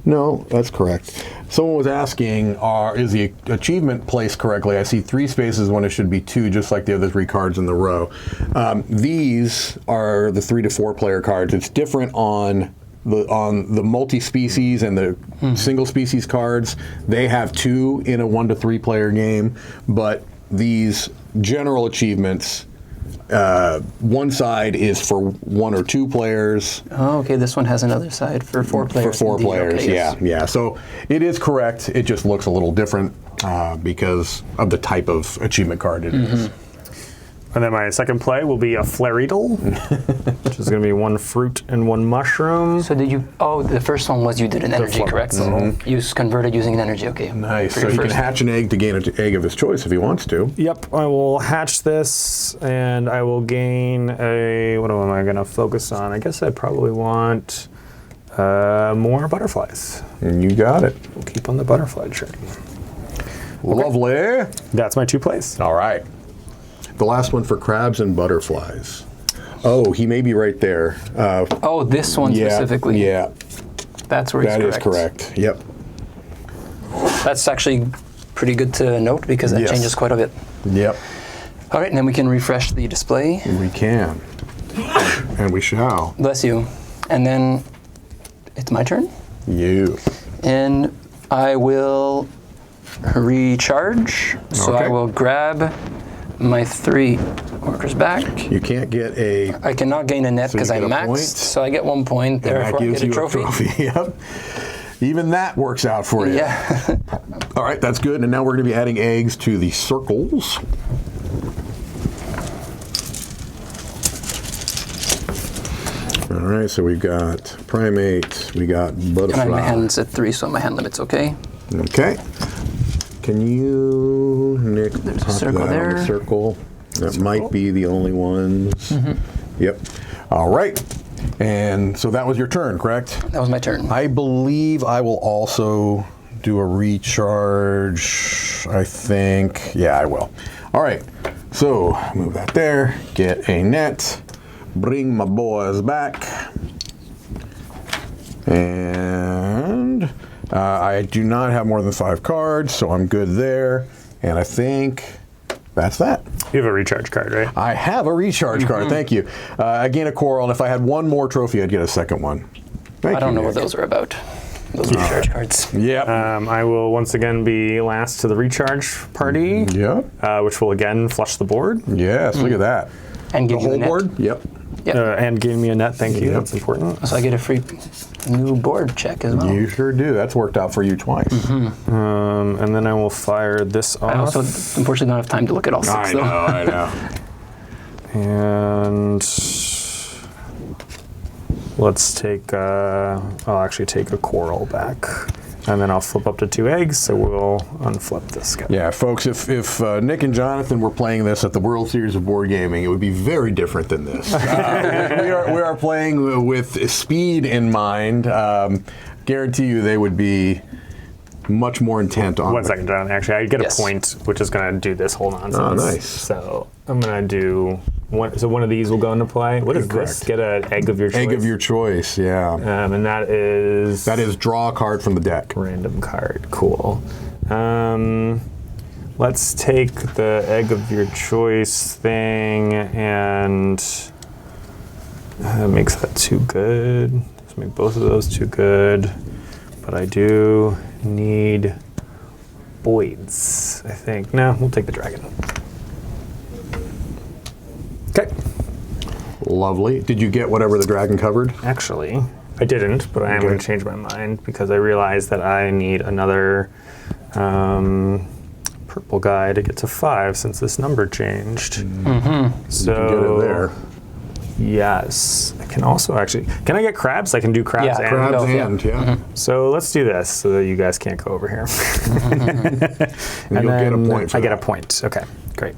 No, that's correct. Someone was asking, is the achievement placed correctly? I see 3 spaces when it should be 2, just like the other 3 cards in the row. These are the 3 to 4 player cards. It's different on the multi-species and the single species cards. They have 2 in a 1 to 3 player game, but these general achievements, one side is for 1 or 2 players. Oh, okay. This one has another side for 4 players. For 4 indeed. players, Okay, yes. yeah. So it is correct. It just looks a little different because of the type of achievement card it is. And then my second play will be a Flareedle, which is going to be 1 fruit and 1 mushroom. So did you? Oh, the first one was you did an energy, correct? You converted using an energy. Okay. Nice. For So your you can first- hatch an egg to gain an egg of his choice if he wants to. Yep, I will hatch this, and I will gain a... What am I going to focus on? I guess I probably want more butterflies. And you got it. We'll keep on the butterfly train. Lovely. That's my 2 plays. All right. The last one for crabs and butterflies. Oh, he may be right there. Oh, this one Yeah, specifically. Yeah, That's where he's that correct. is correct. Yep. That's actually pretty good to note because that Yes. changes quite a bit. Yep, All right, and then we can refresh the display. we can. And we shall. Bless you. And then it's my turn. You. And I will recharge. So Okay. I will grab my 3 workers back. You can't get a... I cannot gain a net So you because I get a maxed, point. so I get 1 point. And that Therefore, I gives get a you trophy. Yep. Even that works out for you. Yeah. All right, that's good. And now we're going to be adding eggs to the circles. All right, so we've got primate, we got And butterfly. my hand's at 3, so my hand limit's okay. Okay. Can you, Nick, There's a pop circle that on there. the circle? That might be the only ones. Yep. All right. And so that was your turn, correct? That was my turn. I believe I will also do a recharge, I think. Yeah, I will. All right. So move that there, get a net, bring my boys back. And I do not have more than 5 cards, so I'm good there. And I think that's that. You have a recharge card, right? I have a recharge card, thank you. I gain a coral, and if I had one more trophy, I'd get a second one. Thank I don't you, know what Nick. those are about. Those are recharge cards. Yep. I will once again be last to the recharge party, Yep. which will again flush the board Yes, look at that. And The give you a whole net. board? Yep. Yep. and give me a net. Thank you. Yep. That's important. So I get a free new board check as well. You sure do. That's worked out for you twice. And then I will fire this off. I also unfortunately don't have time to look at all 6 I though. know, I know. And let's take, I'll actually take a coral back. And then I'll flip up to 2 eggs, so we'll unflip this guy. Yeah, folks, if Nick and Jonathan were playing this at the World Series of Board Gaming, it would be very different than this. We are playing with speed in mind. Guarantee you they would be much more intent on 1 second, John. Actually, I get Yes. a point, which is going to do this whole nonsense. Oh, nice. So I'm going to do one. So one of these will go into play. What is this? Correct. Get an egg of your choice. Egg of your choice, yeah. And that is That is draw a card from the deck. random card. Cool. Let's take the egg of your choice thing and makes that too good. Let's make both of those too good. But I do need voids, I think. No, we'll take the dragon. Okay. Lovely. Did you get whatever the dragon covered? Actually, I didn't, but I am going to change my mind because I realized that I need another purple guy to get to 5 since this number changed. So You can get it there. yes, I can also actually. Can I get crabs? I can do crabs. Yeah, and Crabs yeah. and, yeah. So let's do this so that you guys can't go over here. And you'll get a point for I get a that. point. Okay, great.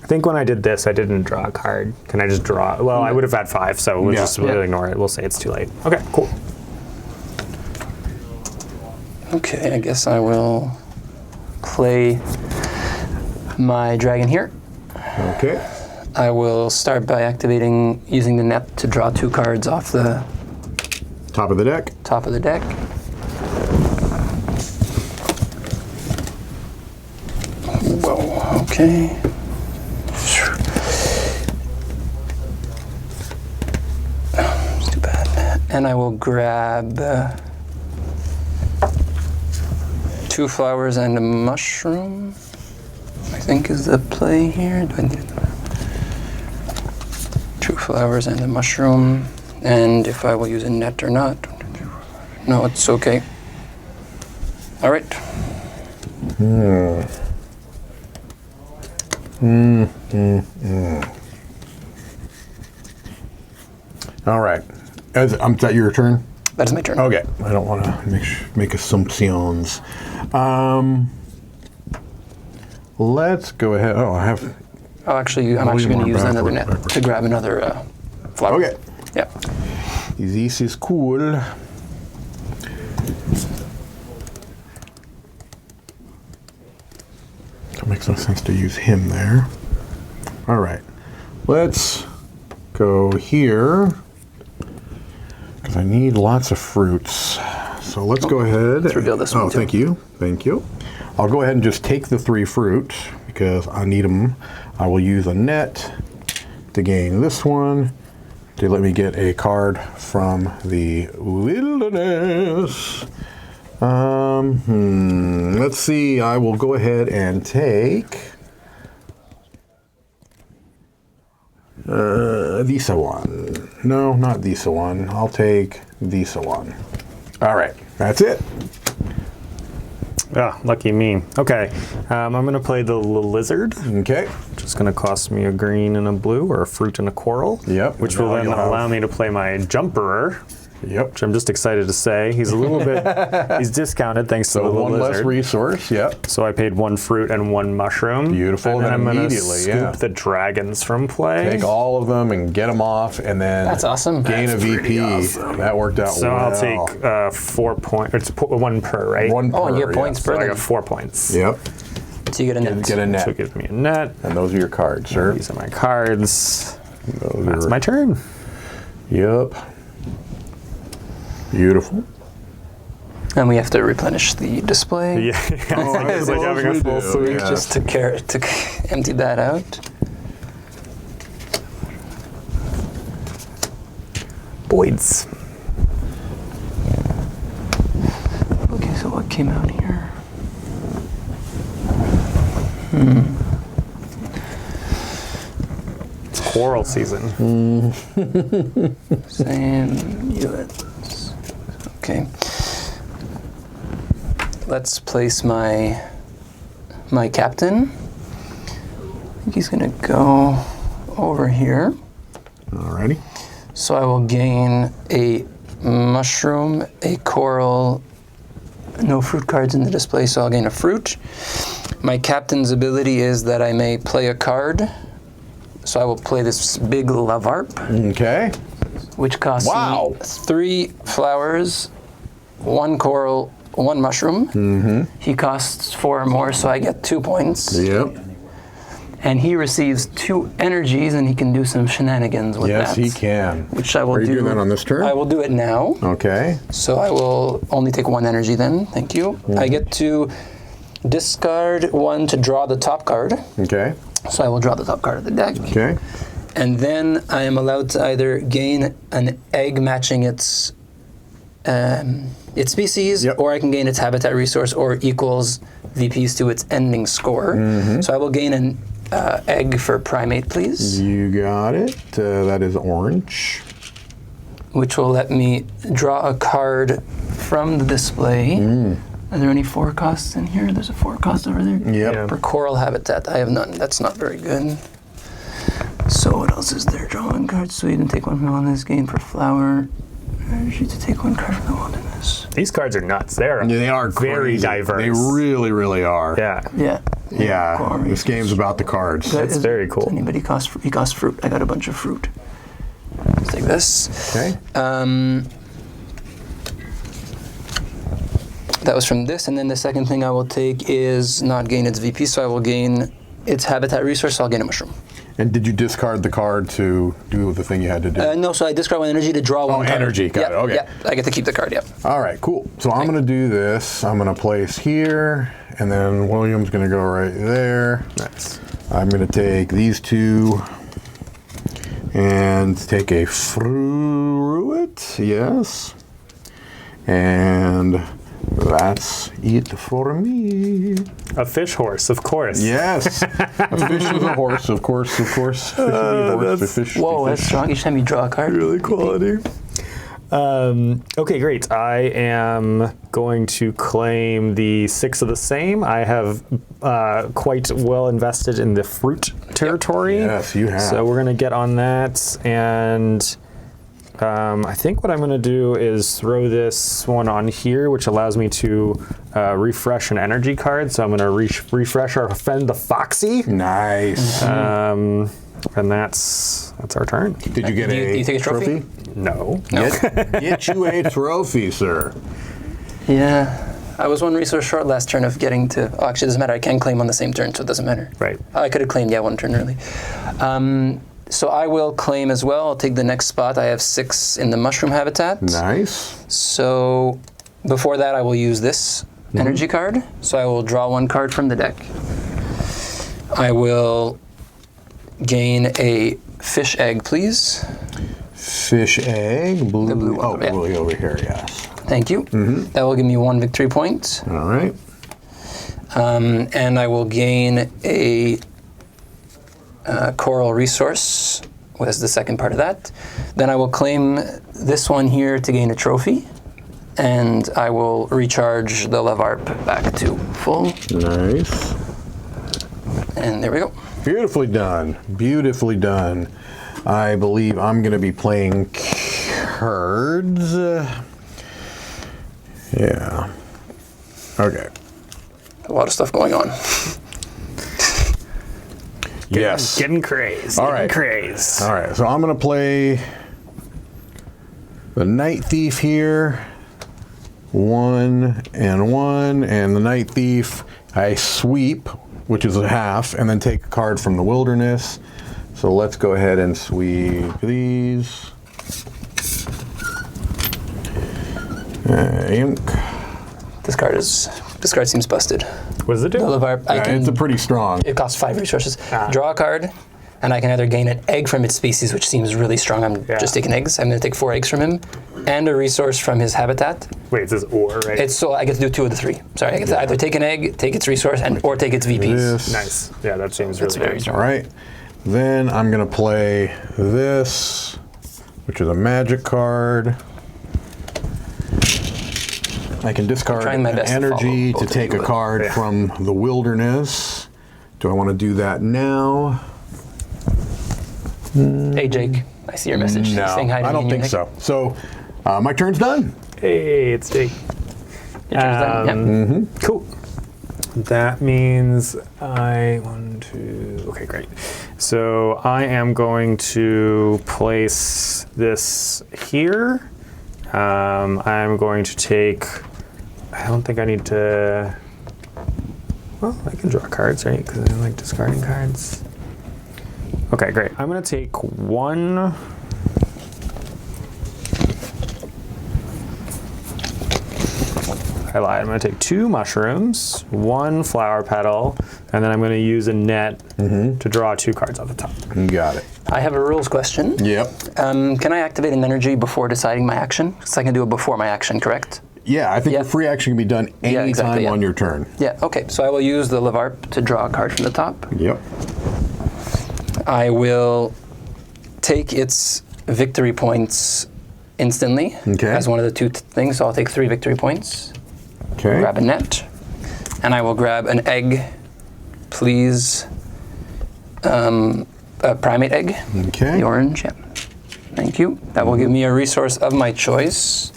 I think when I did this, I didn't draw a card. Can I just draw? Well, I would have had 5, so we'll Yeah. just Yeah. ignore it. We'll say it's too late. Okay, cool. Okay, I guess I will play my dragon here. Okay. I will start by using the net to draw 2 cards off the Top of the deck. top of the deck. Whoa, okay. It's too bad. And I will grab 2 flowers and a mushroom, I think is the play here. Do I need it? 2 flowers and a mushroom. And if I will use a net or not. No, it's okay. All right. All right. Is that your turn? That is my turn. Okay. I don't want to make assumptions. Let's go ahead. Oh, I have. Oh, actually, I'm I'll actually leave going to one use another backward- net backwards. to grab another flower. Okay. Yeah. This is cool. It makes no sense to use him there. All right. Let's go here because I need lots of fruits. So let's go ahead. Let's reveal this one, Oh, too. thank you. Thank you. I'll go ahead and just take the 3 fruit because I need them. I will use a net to gain this one to let me get a card from the wilderness. Let's see. I will go ahead and take this one. No, not this one. I'll take this one. All right, that's it. Ah, lucky me. Okay, I'm going to play the lizard, Okay. which is going to cost me a green and a blue, or a fruit and a coral. Yep. Which will Now then you'll have- allow me to play my jumperer, Yep. which I'm just excited to say. He's a little bit, he's discounted thanks to So the one less lizard. resource. Yep. So I paid 1 fruit and 1 mushroom. Beautiful, And then then I'm going to immediately, scoop yeah. the dragons from play. Take all of them and get them off, and then That's awesome. gain a VP. That worked out So well. I'll take 4 points. It's 1 per, right? One Oh, and you per, get points yes. per So I then. got 4 points. Yep. So you get a net. Get a So net. it gives me a net. And those are your cards, sir. These are my cards. Those That's are- my turn. Yep. Beautiful. And we have to replenish the display. Yeah, it's like having a full suite. Yeah. Just to empty that out. Boyd's. Okay, so what came out here? It's coral season. Same units. Okay. Let's place my captain. I think he's gonna go over here. Alrighty. So I will gain a mushroom, a coral, no fruit cards in the display, so I'll gain a fruit. My captain's ability is that I may play a card. So I will play this big lavarp, Okay. which costs Wow. me 3 flowers, 1 coral, 1 mushroom. Mm-hmm. He costs 4 or more, so I get 2 points. Yep. And he receives 2 energies, and he can do some shenanigans with Yes, that. he can. Which I will Are you do. doing that on this turn? I will do it now. Okay. So I will only take 1 energy then. Thank you. I get to discard 1 to draw the top card. Okay. So I will draw the top card of the deck. Okay. And then I am allowed to either gain an egg matching its species, Yep. or I can gain its habitat resource, or equals VPs to its ending score. So I will gain an egg for primate, please, You got it. That is orange. which will let me draw a card from the display. Are there any 4 costs in here? There's a 4 cost over there. Yep. Yeah. For coral habitat, I have none. That's not very good. So what else is there? Draw 1 card, sweet, and take 1 from the wilderness. Gain for flower. Energy to take 1 card from the wilderness. These cards are nuts. They're Yeah, they are very crazy. diverse. They really, really are. Yeah. Yeah. Yeah. Coral This resource. game's about the cards. That It's is- very cool. does anybody cost? He costs fruit. I got a bunch of fruit. Let's take this. Okay. That was from this, and then the second thing I will take is not gain its VP, so I will gain its habitat resource. So I'll gain a mushroom. And did you discard the card to do the thing you had to do? No, so I discard 1 energy to draw 1 card. energy, got Yep, it, okay. Yep, I get to keep the card. Yep. All right, cool. So I'm going to do this. I'm going to place here, and then William's going to go right there. Nice. I'm going to take these 2 and take a fruit. Yes. And that's it for me. A fish horse, of course. Yes. A fish is a horse, of course, of course. Fish is a horse, a fish. Whoa, a that's fish. strong. Each time you draw a card. Really quality. Okay, great. I am going to claim the 6 of the same. I have quite well invested in the fruit territory. Yes, you have. So we're going to get on that. And I think what I'm going to do is throw this one on here, which allows me to refresh an energy card. So I'm going to refresh our friend the Foxy. Nice. And that's our turn. Did you get Do you take a trophy? No. Get you a trophy, sir. Yeah. I was 1 resource short last turn of getting to. Oh, actually, it doesn't matter. I can claim on the same turn, so it doesn't matter. Right. I could have claimed, 1 turn early. So I will claim as well. I'll take the next spot. I have 6 in the mushroom habitat. Nice. So Before that, I will use this energy card. So I will draw 1 card from the deck. I will gain a fish egg, please. Fish egg, blue. The blue one, oh, yeah. blue over here, yes. Thank you. That will give me 1 victory point. All right. And I will gain a coral resource, was the second part of that. Then I will claim this one here to gain a trophy. And I will recharge the Levarp back to full. Nice. And there we go. Beautifully done. Beautifully done. I believe I'm going to be playing cards. Yeah. Okay. A lot of stuff going on. Yes. Getting crazed. All Getting right. crazed. All right. So I'm going to play the Night Thief here. 1 and 1. And the Night Thief, I sweep, which is a half, and then take a card from the Wilderness. So let's go ahead and sweep these. Ink. This card seems busted. What does it do? The Levarp, It's a pretty strong. it costs 5 resources. Draw a card, and I can either gain an egg from its species, which seems really strong. I'm just taking eggs. I'm going to take 4 eggs from him, and a resource from his habitat. Wait, it says or, right? It's so I get to do 2 of the 3. Sorry, I get to either take an egg, take its resource, or take its VPs. This. Nice. Yeah, that seems That's really very good. strong. All right. Then I'm going to play this, which is a magic card. I can discard trying my an best to energy follow to both take of a you, card from the Wilderness. Do I want to do that now? Hey, Jake, I see your message. No, Saying hi to I me don't and think Nick. so. So my turn's done. Hey, it's Jake. Your turn's done. Yep. Cool. That means okay, great. So I am going to place this here. I'm going to take, I don't think I need to, well, I can draw cards, right? Because I like discarding cards. Okay, great. I'm going to take 1. I lied. I'm going to take 2 mushrooms, 1 flower petal, and then I'm going to use a net to draw 2 cards off the top. You got it. I have a rules question. Yep. Can I activate an energy before deciding my action? Because I can do it before my action, correct? Yeah, I think Yeah. the free action can be done anytime exactly, yeah. on your turn. Yeah, okay. So I will use the Levarp to draw a card from the top. Yep. I will take its victory points instantly as one of the 2 things. So I'll take 3 victory points. Okay. Grab a net. And I will grab an egg, please. A primate egg. Okay. The orange, yeah. Thank you. That will give me a resource of my choice,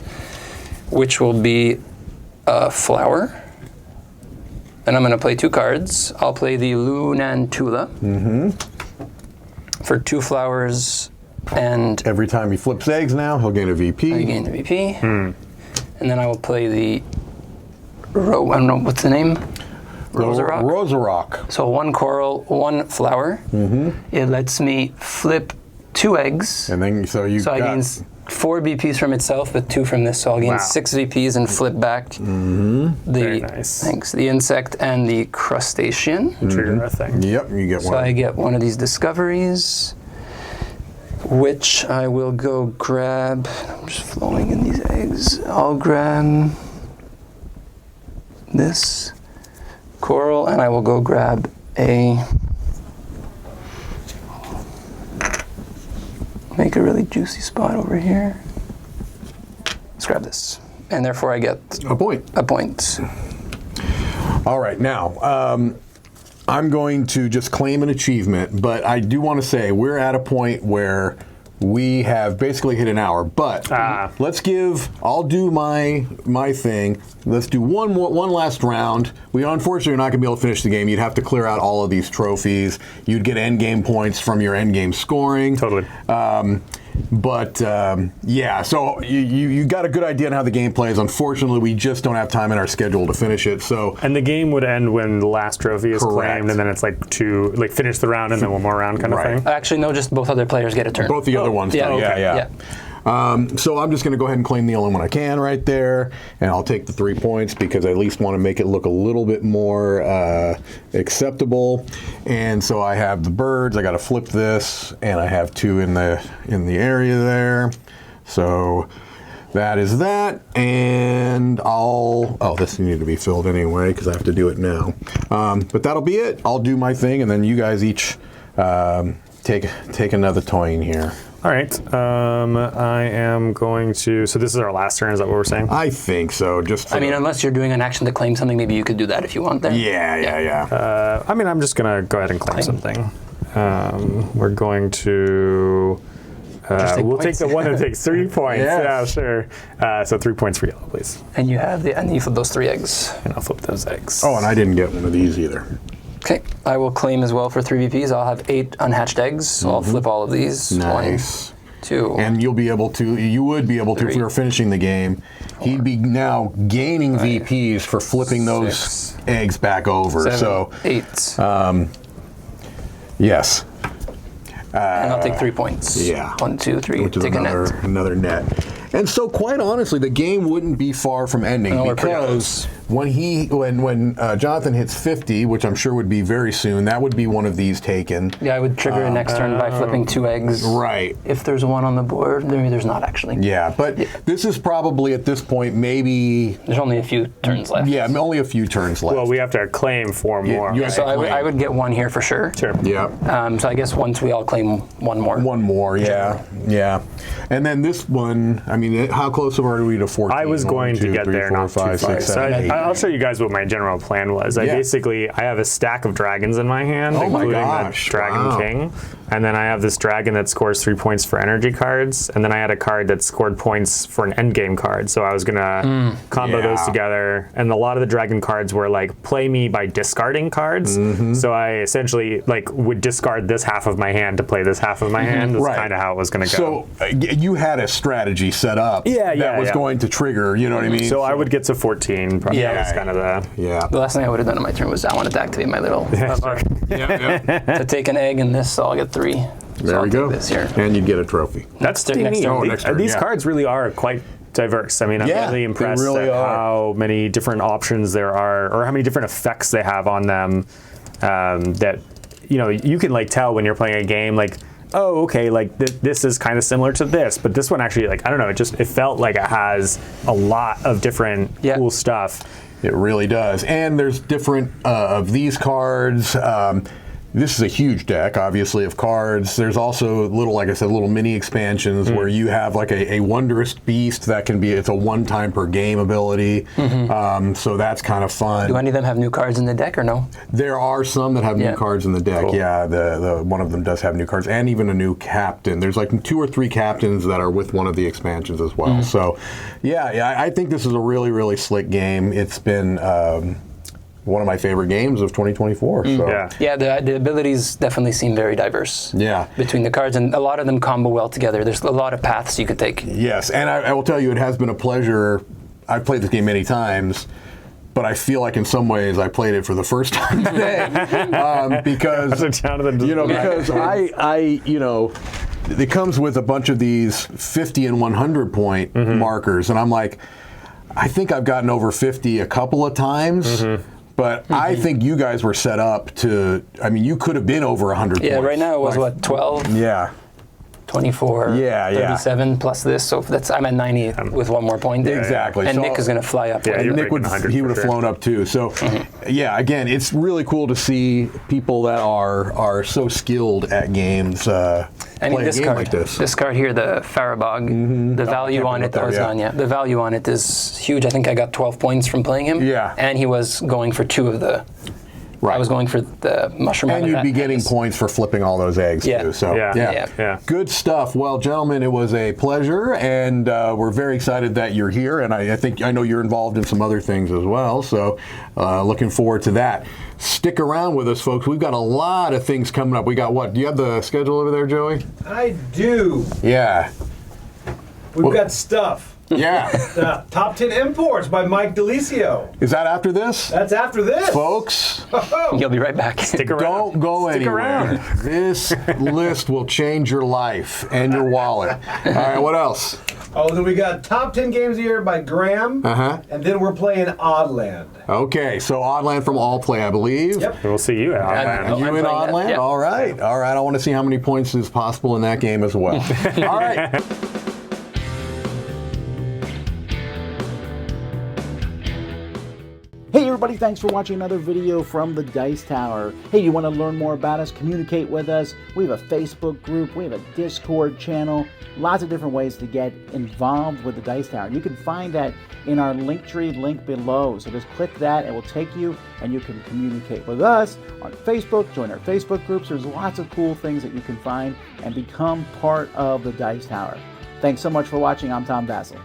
which will be a flower. Then I'm going to play 2 cards. I'll play the Lunantula for 2 flowers, and Every time he flips eggs now, he'll gain a VP. I gain the VP. And then I will play the I don't know, what's the name? Rosarock. Rosarock. So 1 coral, 1 flower. It lets me flip 2 eggs. And then, so you So I gain 4 VPs from itself, but 2 from this. So I'll gain Wow. 6 VPs and flip back Very the nice. the insect and the crustacean. Trigger a thing. Yep, you get So one. I get one of these discoveries, which I will go grab. I'm just flowing in these eggs. I'll grab this coral, and I will go grab make a really juicy spot over here. Let's grab this. And therefore I get A point. a point. All right, now, I'm going to just claim an achievement, but I do want to say we're at a point where we have basically hit an hour, but let's I'll do my thing. Let's do one last round. We unfortunately are not going to be able to finish the game. You'd have to clear out all of these trophies. You'd get end game points from your end game scoring. Totally. Yeah, so you got a good idea on how the game plays. Unfortunately, we just don't have time in our schedule to finish it. So And the game would end when the last trophy is Correct. claimed, and then it's like finish the round and then one more round kind of Right. thing. Actually, no, just both other players get a turn. both the other ones. yeah, though. okay. Yeah. So I'm just going to go ahead and claim the only one I can right there, and I'll take the 3 points because I at least want to make it look a little bit more acceptable. And so I have the birds. I got to flip this, and I have 2 in the area there. So that is that, and this needed to be filled anyway because I have to do it now. But that'll be it. I'll do my thing, and then you guys each take another toy in here. All right. I am going to. So this is our last turn. Is that what we're saying? I think so. I mean, unless you're doing an action to claim something, maybe you could do that if you want there. Yeah. I mean, I'm just gonna go ahead and claim something. We're going to. We'll take the one that takes 3 points. Yes. Yeah, sure. So 3 points for yellow, please. And you have you flip those 3 eggs. And I'll flip those eggs. Oh, and I didn't get one of these either. Okay, I will claim as well for 3 VPs. I'll have 8 unhatched eggs, so I'll flip all of these. Nice. 1, 2. And you would be able to, if we were finishing the game, he'd be now gaining VPs for flipping those eggs back over. 7, so 8. Yes. And I'll take 3 points. Yeah. 1, 2, 3. Which is take another net. And so, quite honestly, the game wouldn't be far from ending because when Jonathan hits 50, which I'm sure would be very soon, that would be one of these taken. Yeah, I would trigger next turn by flipping 2 eggs. Right. If there's one on the board, maybe there's not actually. Yeah, but this is probably at this point maybe. There's only a few turns left. Yeah, only a few turns left. Well, we have to claim 4 more. you have So to claim. I would get 1 here for sure. Sure. Yeah. So I guess once we all claim 1 more. 1 more, yeah. Yeah. And then this one, I mean, how close are we to 14? I was going to get there, not 5, 6, 7, 8. I'll show you guys what my general plan was. I have a stack of dragons in my hand, including the Dragon King. And then I have this dragon that scores 3 points for energy cards. And then I had a card that scored points for an endgame card. So I was going to combo those together. And a lot of the dragon cards were like, play me by discarding cards. So I essentially would discard this half of my hand to play this half of my hand. That's kind of how it was going to go. So you had a strategy set up that was going to trigger, you know what I mean? So I would get to 14. Probably. That was kind of The last thing I would have done on my turn was I wanted to activate my little to take an egg in this, so I'll get 3. There we go. This here. And you'd get a trophy. That's next turn. Next turn, These cards really are quite diverse. I mean, I'm really impressed at how many different options there are, or how many different effects they have on them. That you can tell when you're playing a game, oh, okay, this is kind of similar to this, but this one actually, I don't know, it felt like it has a lot of different cool stuff. It really does. And there's different of these cards. This is a huge deck, obviously, of cards. There's also little mini expansions where you have a Wondrous Beast that can be, it's a 1 time per game ability. So that's kind of fun. Do any of them have new cards in the deck or no? There are some that have new cards in the deck. Cool. Yeah, the one of them does have new cards and even a new captain. There's 2 or 3 captains that are with one of the expansions as well. So, I think this is a really, really slick game. It's been one of my favorite games of 2024. So. The abilities definitely seem very diverse. Between the cards, and a lot of them combo well together. There's a lot of paths you could take. Yes, and I will tell you, it has been a pleasure. I've played this game many times, but I feel like in some ways I played it for the first time today because because it comes with a bunch of these 50 and 100 point markers, and I'm like, I think I've gotten over 50 a couple of times. But I think you guys were set up to, you could have been over 100 points. Yeah, right now it was 12? Yeah. 24, 37 plus this, so I'm at 90 with 1 more point. Exactly. And so, Nick is going to fly up. Yeah, Nick would have flown up too. So, again, it's really cool to see people that are so skilled at games play a game like this. This card here, the Farabog, the value on it, the value on it is huge. I think I got 12 points from playing him. Yeah. And he was going for 2 of the... I was going for the mushroom. And you'd be getting points for flipping all those eggs too. So good stuff. Well, gentlemen, it was a pleasure, and we're very excited that you're here. And I know you're involved in some other things as well. So looking forward to that. Stick around with us, folks. We've got a lot of things coming up. We got what? Do you have the schedule over there, Joey? I do. Yeah. We've got stuff. Yeah. Top 10 imports by Mike DeLisio. Is that after this? That's after this. Folks, You'll be right back. Stick around. don't go Stick anywhere. around. This list will change your life and your wallet. All right, what else? Oh, then we got top 10 games of the year by Graham. Uh-huh. And then we're playing Oddland. Okay, so Oddland from All Play, I believe. Yep. We'll see you out, man. You I'm in playing that, Oddland? yeah. All right. All right. I want to see how many points is possible in that game as well. All right. Hey everybody, thanks for watching another video from the Dice Tower. Hey, you want to learn more about us, communicate with us? We have a Facebook group, we have a Discord channel, lots of different ways to get involved with the Dice Tower. You can find that in our Linktree link below. So just click that, it will take you and you can communicate with us on Facebook, join our Facebook groups. There's lots of cool things that you can find and become part of the Dice Tower. Thanks so much for watching. I'm Tom Vassell.